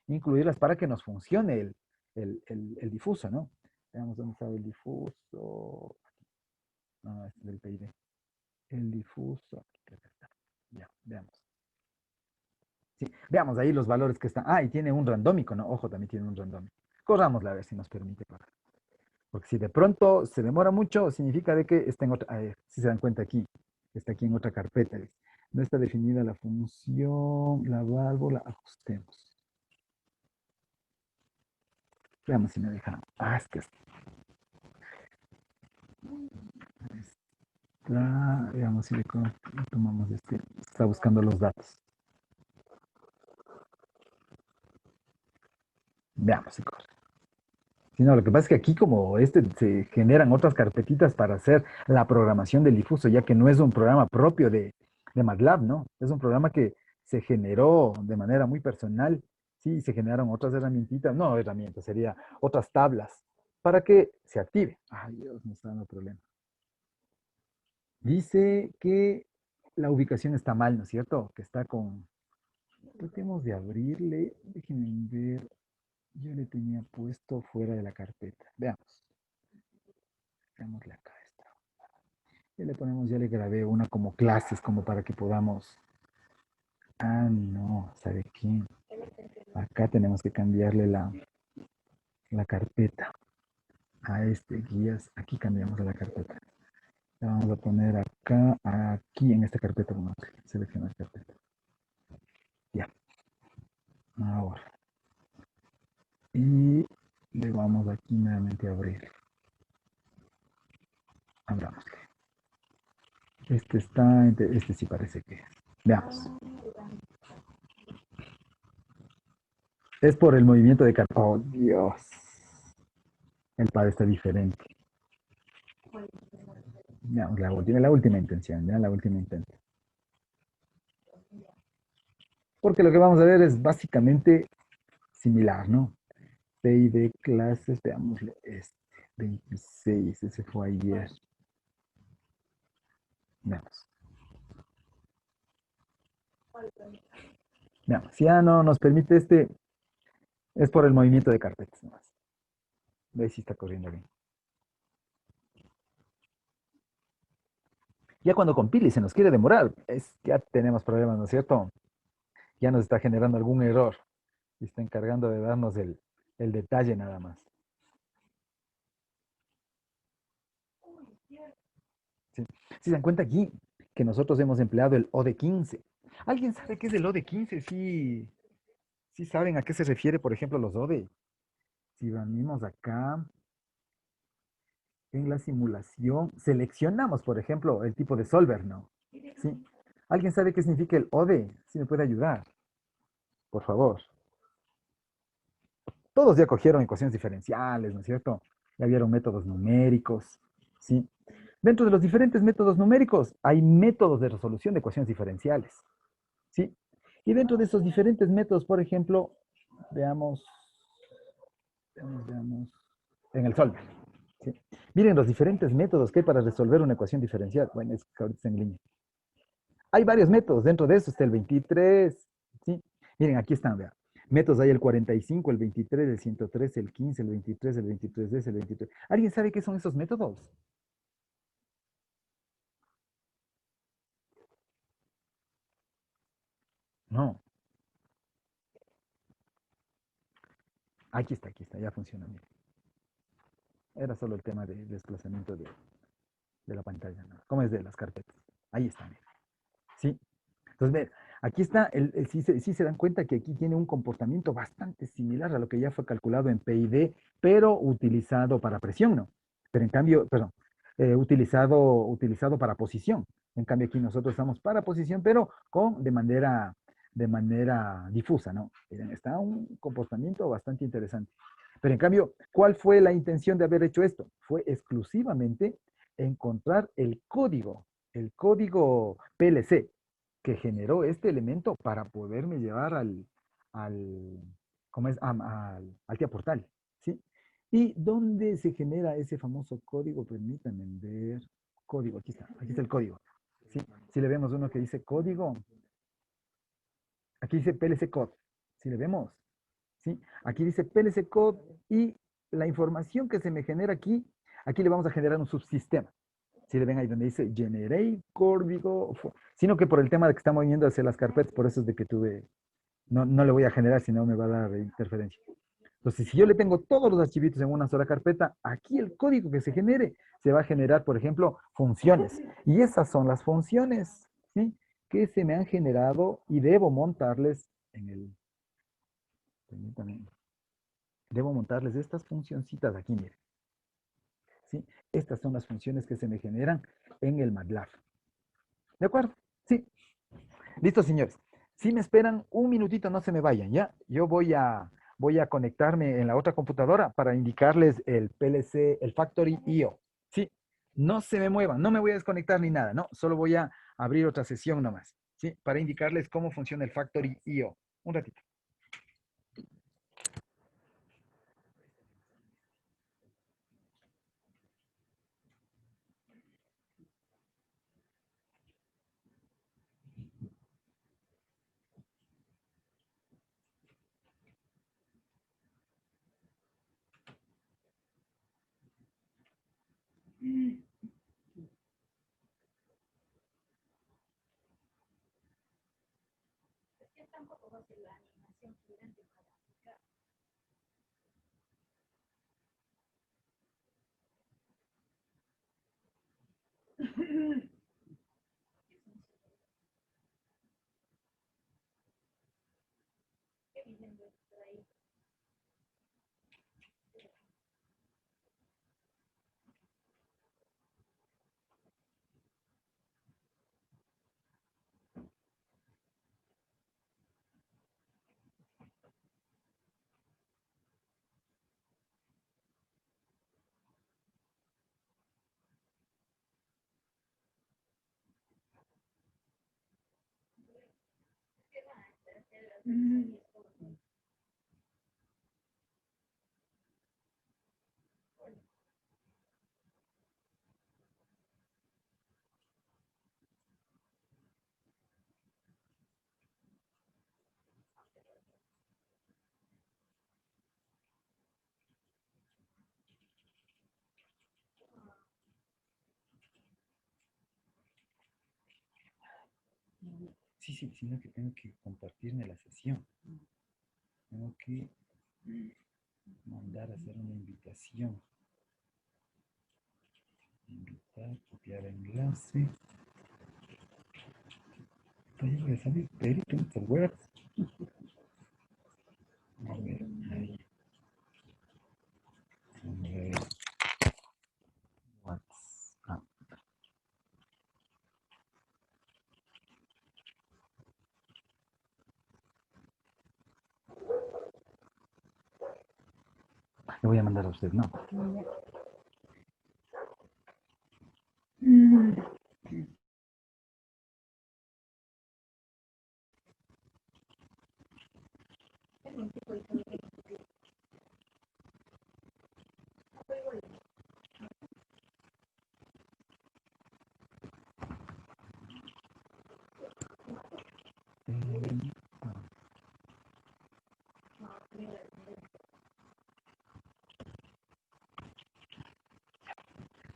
incluirlas para que nos funcione el difuso, ¿no? Veamos dónde está el difuso. No, este es del PID. El difuso, aquí creo que está. Ya, veamos. Sí, veamos ahí los valores que están. Ah, y tiene un randómico, ¿no? Ojo, también tiene un randómico. Corrámosla a ver si nos permite correr. Porque si de pronto se demora mucho, significa de que está en otra, si se dan cuenta aquí, está aquí en otra carpeta. No está definida la función, la válvula, ajustemos. Veamos si me deja. Ah, es que está, veamos si le tomamos este, está buscando los datos. Veamos si corre. Sí, no, lo que pasa es que aquí como se generan otras carpetitas para hacer la programación del difuso, ya que no es un programa propio de MATLAB, ¿no? Es un programa que se generó de manera muy personal. Sí, se generaron otras herramientitas, no herramientas, sería otras tablas para que se active. Ay, Dios, me está dando problema. Dice que la ubicación está mal, ¿no es cierto? Que está con... Tratemos de abrirle, déjenme ver. Yo le tenía puesto fuera de la carpeta. Veamos. Veámosle acá está. Ya le ponemos, ya le grabé una como clases, como para que podamos. Ah, no, ¿sabe qué? Acá tenemos que cambiarle la carpeta a este guías. Aquí cambiamos la carpeta. La vamos a poner acá, aquí en esta carpeta. Vamos a seleccionar carpeta. Ya. Ahora. Y le vamos aquí nuevamente a abrir. Abramosle. Este está, este sí parece que es. Veamos. Es por el movimiento de carpeta. Oh, Dios. El padre está diferente. Veamos la última intención, ya la última intento. Porque lo que vamos a ver es básicamente similar, ¿no? PID clases, veámoslo, este, 26, ese fue ayer. Veamos. Veamos, si ya no nos permite este, es por el movimiento de carpetas nomás. Ve si está corriendo bien. Ya cuando compile y se nos quiere demorar, ya tenemos problemas, ¿no es cierto? Ya nos está generando algún error y está encargando de darnos el detalle nada más. ¿Sí? Si se dan cuenta aquí que nosotros hemos empleado el O de 15. ¿Alguien sabe qué es el O de 15? Sí, sí saben a qué se refiere, por ejemplo, los ODE. Si venimos acá en la simulación, seleccionamos, por ejemplo, el tipo de solver, ¿no? ¿Sí? ¿Alguien sabe qué significa el ODE? Si me puede ayudar, por favor. Todos ya cogieron ecuaciones diferenciales, ¿no es cierto? Ya vieron métodos numéricos, ¿sí? Dentro de los diferentes métodos numéricos hay métodos de resolución de ecuaciones diferenciales, ¿sí? Y dentro de esos diferentes métodos, por ejemplo, veamos, veamos, en el solver, ¿sí? Miren los diferentes métodos que hay para resolver una ecuación diferencial. Bueno, es que ahorita está en línea. Hay varios métodos, dentro de eso está el 23, ¿sí? Miren, aquí están, vean. Métodos hay el 45, el 23, el 103, el 15, el 23, el 23D, el 23. ¿Alguien sabe qué son esos métodos? No. Aquí está, ya funciona bien. Era solo el tema de desplazamiento de la pantalla, ¿no? ¿Cómo es de las carpetas? Ahí está, mira. ¿Sí? Entonces, ver, aquí está, sí se dan cuenta que aquí tiene un comportamiento bastante similar a lo que ya fue calculado en PID, pero utilizado para presión, ¿no? Pero en cambio, perdón, utilizado para posición. En cambio, aquí nosotros estamos para posición, pero de manera difusa, ¿no? Miren, está un comportamiento bastante interesante. Pero en cambio, ¿cuál fue la intención de haber hecho esto? Fue exclusivamente encontrar el código PLC que generó este elemento para poderme llevar al, ¿cómo es? Al tía portal, ¿sí? ¿Y dónde se genera ese famoso código? Permítanme ver. Código, aquí está el código. ¿Sí? Si le vemos uno que dice código, aquí dice PLC code. Si le vemos, ¿sí? Aquí dice PLC code y la información que se me genera aquí le vamos a generar un subsistema. Si le ven ahí donde dice generate código, sino que por el tema de que está moviendo hacia las carpetas, por eso es de que no le voy a generar, si no me va a dar interferencia. Entonces, si yo le tengo todos los archivitos en una sola carpeta, aquí el código que se genere se va a generar, por ejemplo, funciones. Y esas son las funciones, ¿sí? Que se me han generado y debo montarles permítanme, debo montarles estas funcioncitas aquí, miren, ¿sí? Estas son las funciones que se me generan en el MATLAB. ¿De acuerdo? Sí. Listo, señores. Si me esperan un minutito, no se me vayan, ¿ya? Yo voy a conectarme en la otra computadora para indicarles el PLC, el Factory IO. Sí, no se me muevan, no me voy a desconectar ni nada, no, solo voy a abrir otra sesión nomás, ¿sí? Para indicarles cómo funciona el Factory IO. Un ratito. Sí, sí, sino que tengo que compartirme la sesión. Tengo que mandar a hacer una invitación. Invitar, copiar enlace. Entonces me sale perito por Word. A ver, ahí. A ver. WhatsApp. Le voy a mandar a usted, ¿no?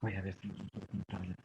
Voy a ver si puedo contarle.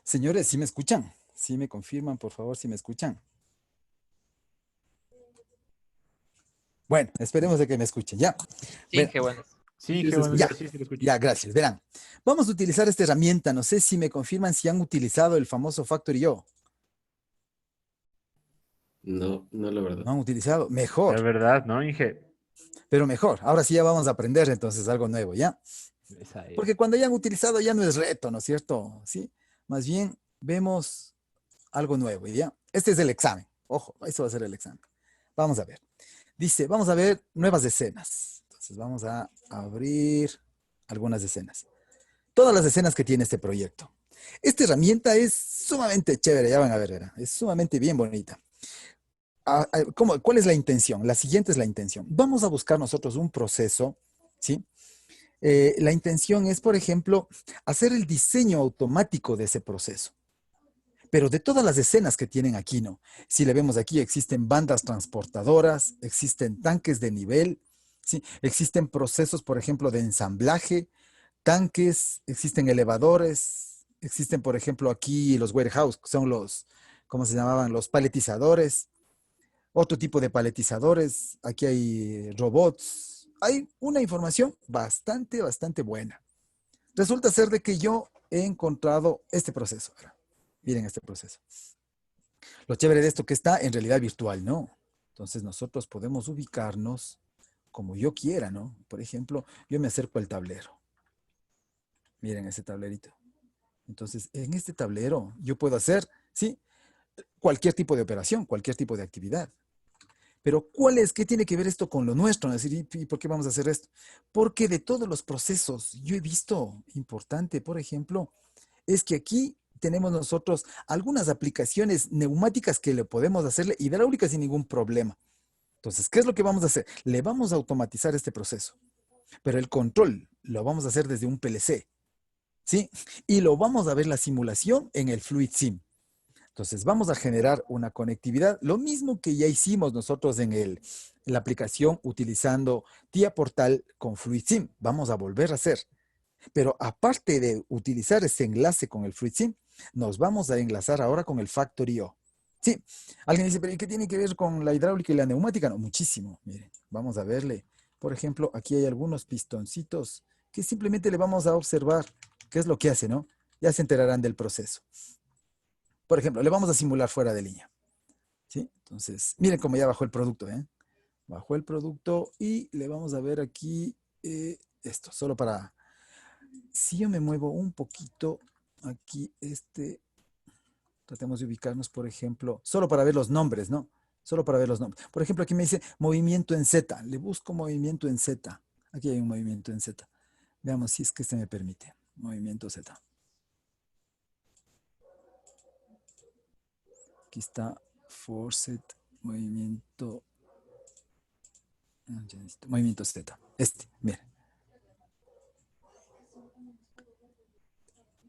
Señores, ¿sí me escuchan? ¿Sí me confirman, por favor, si me escuchan? Bueno, esperemos de que me escuchen. Ya. Sí, Bueno, qué bueno. Sí, Sí, qué se bueno, escucha. ya. sí, se lo escucho. Ya, gracias. Verán, vamos a utilizar esta herramienta. No sé si me confirman si han utilizado el famoso Factory.io. No, no, la verdad. ¿No han utilizado? La Mejor, verdad, ¿no, Inge? pero mejor. Ahora sí ya vamos a aprender entonces algo nuevo, ¿ya? Esa es. Porque cuando ya han utilizado ya no es reto, ¿no es cierto? Sí. Más bien vemos algo nuevo, ¿ya? Este es el examen. Ojo, eso va a ser el examen. Vamos a ver. Dice, vamos a ver nuevas escenas. Entonces vamos a abrir algunas escenas. Todas las escenas que tiene este proyecto. Esta herramienta es sumamente chévere, ya van a ver, verá. Es sumamente bien bonita. ¿Cuál es la intención? La siguiente es la intención. Vamos a buscar nosotros un proceso, ¿sí? La intención es, por ejemplo, hacer el diseño automático de ese proceso. Pero de todas las escenas que tienen aquí, ¿no? Si le vemos aquí, existen bandas transportadoras, existen tanques de nivel, ¿sí? Existen procesos, por ejemplo, de ensamblaje, tanques, existen elevadores, existen, por ejemplo, aquí los warehouse, que son los, ¿cómo se llamaban? Los paletizadores, otro tipo de paletizadores, aquí hay robots, hay una información bastante, bastante buena. Resulta ser de que yo he encontrado este proceso. Miren este proceso. Lo chévere de esto que está en realidad virtual, ¿no? Entonces nosotros podemos ubicarnos como yo quiera, ¿no? Por ejemplo, yo me acerco al tablero. Miren ese tablerito. Entonces, en este tablero yo puedo hacer, ¿sí? Cualquier tipo de operación, cualquier tipo de actividad. Pero ¿cuál es? ¿Qué tiene que ver esto con lo nuestro? Es decir, ¿y por qué vamos a hacer esto? Porque de todos los procesos, yo he visto importante, por ejemplo, es que aquí tenemos nosotros algunas aplicaciones neumáticas que le podemos hacerle hidráulicas sin ningún problema. Entonces, ¿qué es lo que vamos a hacer? Le vamos a automatizar este proceso, pero el control lo vamos a hacer desde un PLC, ¿sí? Y lo vamos a ver la simulación en el Fluid Sim. Entonces, vamos a generar una conectividad, lo mismo que ya hicimos nosotros en la aplicación utilizando TIA Portal con Fluid Sim. Vamos a volver a hacer. Pero aparte de utilizar ese enlace con el FluidSim, nos vamos a enlazar ahora con el Factory.io. Sí, alguien dice, pero ¿qué tiene que ver con la hidráulica y la neumática? No, muchísimo. Miren, vamos a verle. Por ejemplo, aquí hay algunos pistoncitos que simplemente le vamos a observar qué es lo que hace, ¿no? Ya se enterarán del proceso. Por ejemplo, le vamos a simular fuera de línea. ¿Sí? Entonces, miren cómo ya bajó el producto. Bajó el producto y le vamos a ver aquí esto, solo para... Si yo me muevo un poquito aquí, tratemos de ubicarnos, por ejemplo, solo para ver los nombres, ¿no? Solo para ver los nombres. Por ejemplo, aquí me dice movimiento en Z. Le busco movimiento en Z. Aquí hay un movimiento en Z. Veamos si es que se me permite. Movimiento Z. Aquí está Forcet, movimiento Z. Miren.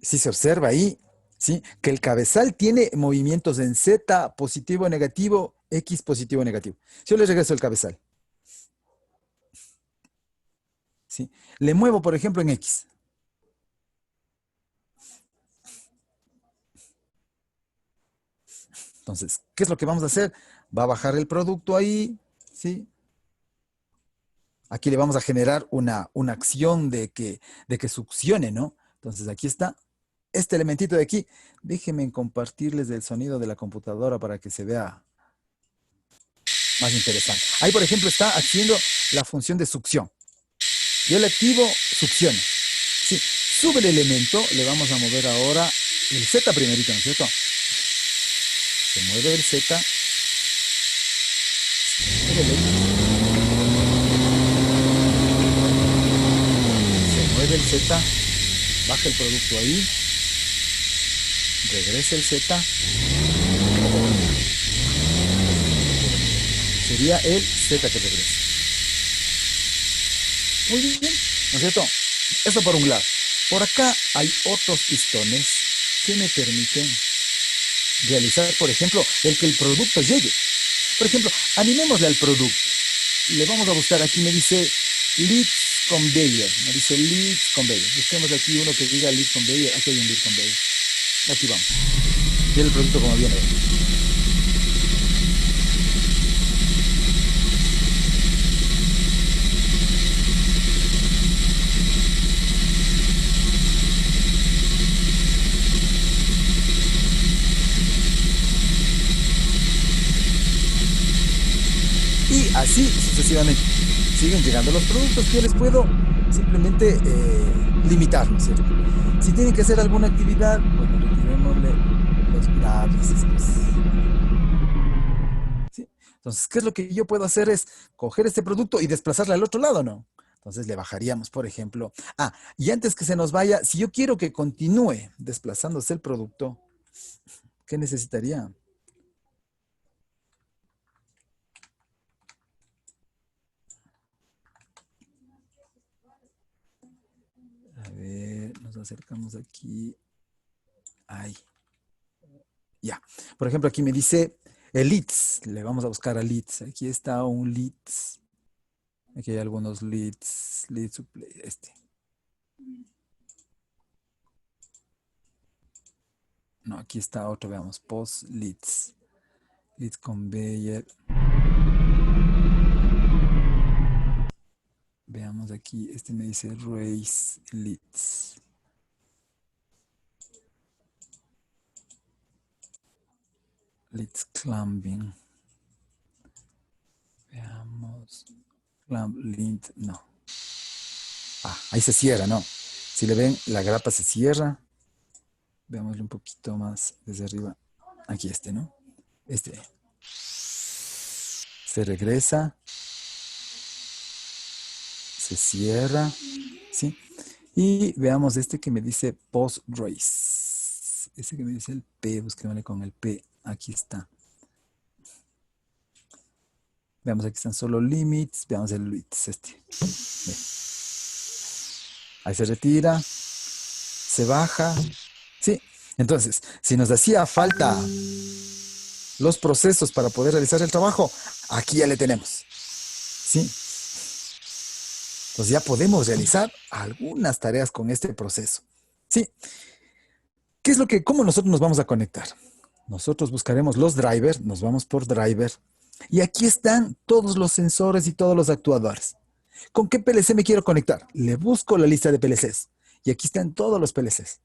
Si se observa ahí, ¿sí? Que el cabezal tiene movimientos en Z, positivo, negativo, X, positivo, negativo. Si yo le regreso el cabezal, ¿sí? Le muevo, por ejemplo, en X. Entonces, ¿qué es lo que vamos a hacer? Va a bajar el producto ahí, ¿sí? Aquí le vamos a generar una acción de que succione, ¿no? Entonces, aquí está. Este elementito de aquí, déjenme compartirles el sonido de la computadora para que se vea más interesante. Ahí, por ejemplo, está haciendo la función de succión. Yo le activo succiona. Sí, sube el elemento, le vamos a mover ahora el Z primerito, ¿no es cierto? Se mueve el Z. Se mueve el Z. Baja el producto ahí. Regresa el Z. Sería el Z que regresa. Muy bien, ¿no es cierto? Eso por un lado. Por acá hay otros pistones que me permiten realizar, por ejemplo, el que el producto llegue. Por ejemplo, animémosle al producto. Le vamos a buscar, aquí me dice Leads Conveyor. Me dice Leads Conveyor. Busquemos aquí uno que diga Lead Conveyor. Aquí hay un Lead Conveyor. Aquí vamos. Viene el producto como viene. Y así sucesivamente. Siguen llegando los productos que yo les puedo simplemente limitar, ¿no es cierto? Si tienen que hacer alguna actividad, bueno, retirémosle los graves. ¿Sí? Entonces, ¿qué es lo que yo puedo hacer? Es coger este producto y desplazarle al otro lado, ¿no? Entonces le bajaríamos, por ejemplo. Y antes que se nos vaya, si yo quiero que continúe desplazándose el producto, ¿qué necesitaría? A ver, nos acercamos aquí. Ahí. Ya. Por ejemplo, aquí me dice el leads. Le vamos a buscar a leads. Aquí está un leads. Aquí hay algunos leads. Leads supply. No, aquí está otro. Veamos. Post leads. Leads conveyor. Veamos aquí. Este me dice raise leads. Leads clamping. Veamos. Clamp lint. No. Ahí se cierra, ¿no? Si le ven, la grapa se cierra. Veámosle un poquito más desde arriba. Aquí ¿no? Se regresa. Se cierra. ¿Sí? Y veamos que me dice post raise. Ese que me dice el P, busquémosle con el P. Aquí está. Veamos, aquí están solo limits. Veamos el limits, Bien. Ahí se retira. Se baja. Sí. Entonces, si nos hacía falta los procesos para poder realizar el trabajo, aquí ya le tenemos. ¿Sí? Entonces ya podemos realizar algunas tareas con este proceso. ¿Sí? ¿Cómo nosotros nos vamos a conectar? Nosotros buscaremos los drivers, nos vamos por driver, y aquí están todos los sensores y todos los actuadores. ¿Con qué PLC me quiero conectar? Le busco la lista de PLCs, y aquí están todos los PLCs.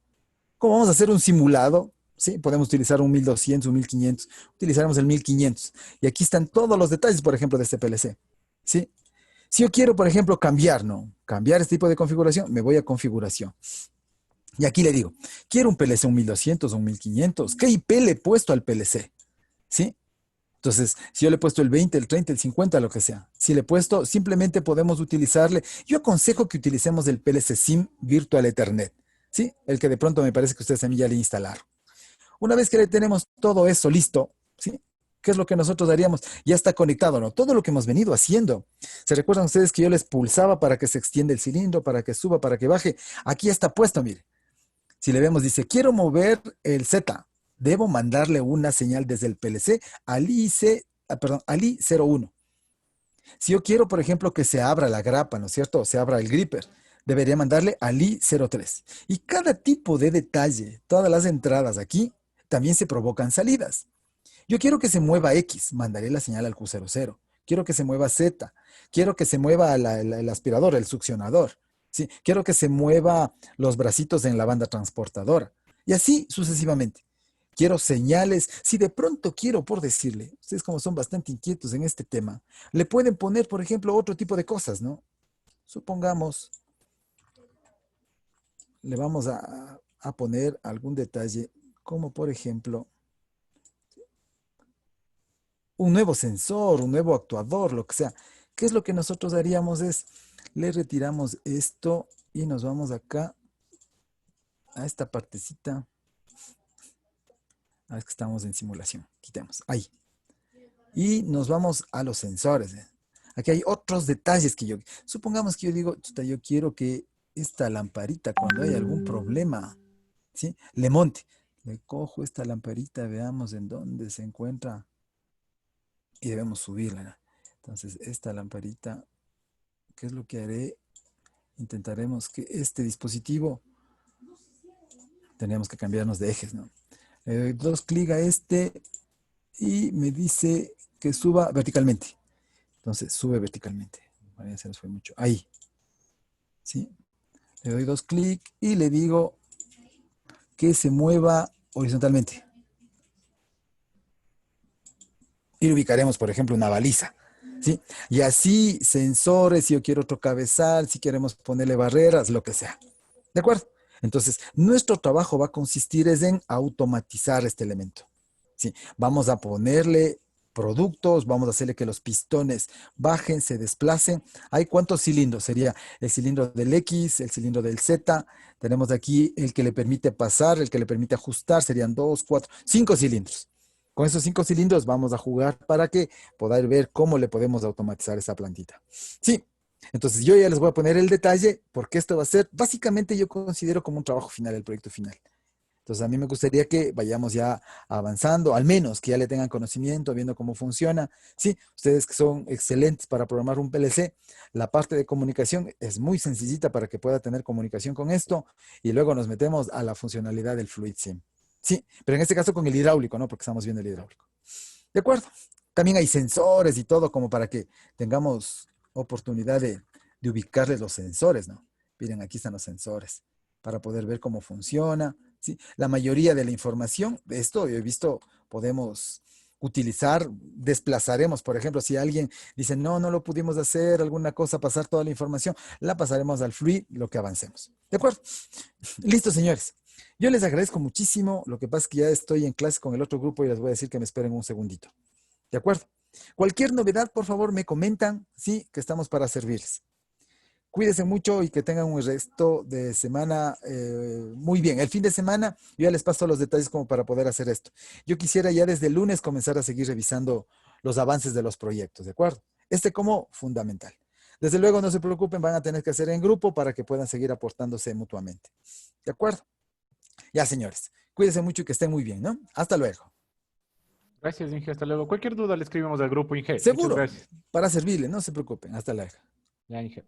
¿Cómo vamos a hacer un simulado? ¿sí? Podemos utilizar un 1200, un 1500. Utilizaremos el 1500. Y aquí están todos los detalles, por ejemplo, de este PLC, ¿sí? Si yo quiero, por ejemplo, cambiar, ¿no? Cambiar este tipo de configuración, me voy a configuración. Y aquí le digo, quiero un PLC, un 1200 o un 1500. ¿Qué IP le he puesto al PLC? ¿Sí? Entonces, si yo le he puesto el 20, el 30, el 50, lo que sea. Si le he puesto, simplemente podemos utilizarle. Yo aconsejo que utilicemos el PLC SIM Virtual Ethernet, ¿sí? El que de pronto me parece que ustedes a mí ya le instalaron. Una vez que le tenemos todo eso listo, ¿sí? ¿Qué es lo que nosotros haríamos? Ya está conectado, ¿no? Todo lo que hemos venido haciendo. ¿Se recuerdan ustedes que yo les pulsaba para que se extienda el cilindro, para que suba, para que baje? Aquí ya está puesto, mire. Si le vemos, dice, quiero mover el Z. Debo mandarle una señal desde el PLC al al I01. Si yo quiero, por ejemplo, que se abra la grapa, ¿no es cierto? O se abra el gripper, debería mandarle al I03. Y cada tipo de detalle, todas las entradas aquí, también se provocan salidas. Yo quiero que se mueva X, mandaré la señal al Q00. Quiero que se mueva Z. Quiero que se mueva el aspirador, el succionador. ¿Sí? Quiero que se mueva los bracitos en la banda transportadora. Y así sucesivamente. Quiero señales. Si de pronto quiero, por decirle, ustedes como son bastante inquietos en este tema, le pueden poner, por ejemplo, otro tipo de cosas, ¿no? Supongamos, le vamos a poner algún detalle, como por ejemplo, un nuevo sensor, un nuevo actuador, lo que sea. ¿Qué es lo que nosotros haríamos? Es, le retiramos esto y nos vamos acá a esta partecita. Es que estamos en simulación. Quitemos. Ahí. Y nos vamos a los sensores. Aquí hay otros detalles que yo... Supongamos que yo digo, chuta, yo quiero que esta lamparita, cuando hay algún problema, ¿sí? Le monte. Le cojo esta lamparita, veamos en dónde se encuentra y debemos subirla. Entonces, esta lamparita, ¿qué es lo que haré? Intentaremos que este dispositivo, tenemos que cambiarnos de ejes, ¿no? Le doy dos clics a este y me dice que suba verticalmente. Entonces, sube verticalmente. Bueno, ya se nos fue mucho. Ahí. ¿Sí? Le doy dos clics y le digo que se mueva horizontalmente. Y ubicaremos, por ejemplo, una baliza. ¿Sí? Y así, sensores, si yo quiero otro cabezal, si queremos ponerle barreras, lo que sea. ¿De acuerdo? Entonces, nuestro trabajo va a consistir es en automatizar este elemento. ¿Sí? Vamos a ponerle productos, vamos a hacerle que los pistones bajen, se desplacen. ¿Hay cuántos cilindros? Sería el cilindro del X, el cilindro del Z. Tenemos aquí el que le permite pasar, el que le permite ajustar. Serían 2, 4, 5 cilindros. Con esos 5 cilindros vamos a jugar para que poder ver cómo le podemos automatizar esa plantita. Sí, entonces yo ya les voy a poner el detalle porque esto va a ser, básicamente yo considero como un trabajo final, el proyecto final. Entonces a mí me gustaría que vayamos ya avanzando, al menos que ya le tengan conocimiento, viendo cómo funciona. Sí, ustedes que son excelentes para programar un PLC, la parte de comunicación es muy sencillita para que pueda tener comunicación con esto y luego nos metemos a la funcionalidad del Fluid Sim. Sí, pero en este caso con el hidráulico, ¿no? Porque estamos viendo el hidráulico. ¿De acuerdo? También hay sensores y todo como para que tengamos oportunidad de ubicarles los sensores, ¿no? Miren, aquí están los sensores para poder ver cómo funciona, ¿sí? La mayoría de la información de esto, yo he visto, podemos utilizar, desplazaremos, por ejemplo, si alguien dice, no, no lo pudimos hacer, alguna cosa, pasar toda la información, la pasaremos al Fluid, lo que avancemos. ¿De acuerdo? Listo, señores. Yo les agradezco muchísimo. Lo que pasa es que ya estoy en clase con el otro grupo y les voy a decir que me esperen un segundito. ¿De acuerdo? Cualquier novedad, por favor, me comentan, sí, que estamos para servirles. Cuídense mucho y que tengan un resto de semana muy bien. El fin de semana, yo ya les paso los detalles como para poder hacer esto. Yo quisiera ya desde el lunes comenzar a seguir revisando los avances de los proyectos, ¿de acuerdo? Este como fundamental. Desde luego, no se preocupen, van a tener que hacer en grupo para que puedan seguir aportándose mutuamente. ¿De acuerdo? Ya, señores. Cuídense mucho y que estén muy bien, ¿no? Hasta luego. Gracias, Inge. Hasta luego. Cualquier duda le escribimos al grupo Inge. Muchas Seguro, gracias. para servirle, no se preocupen. Hasta luego. Ya, Inge.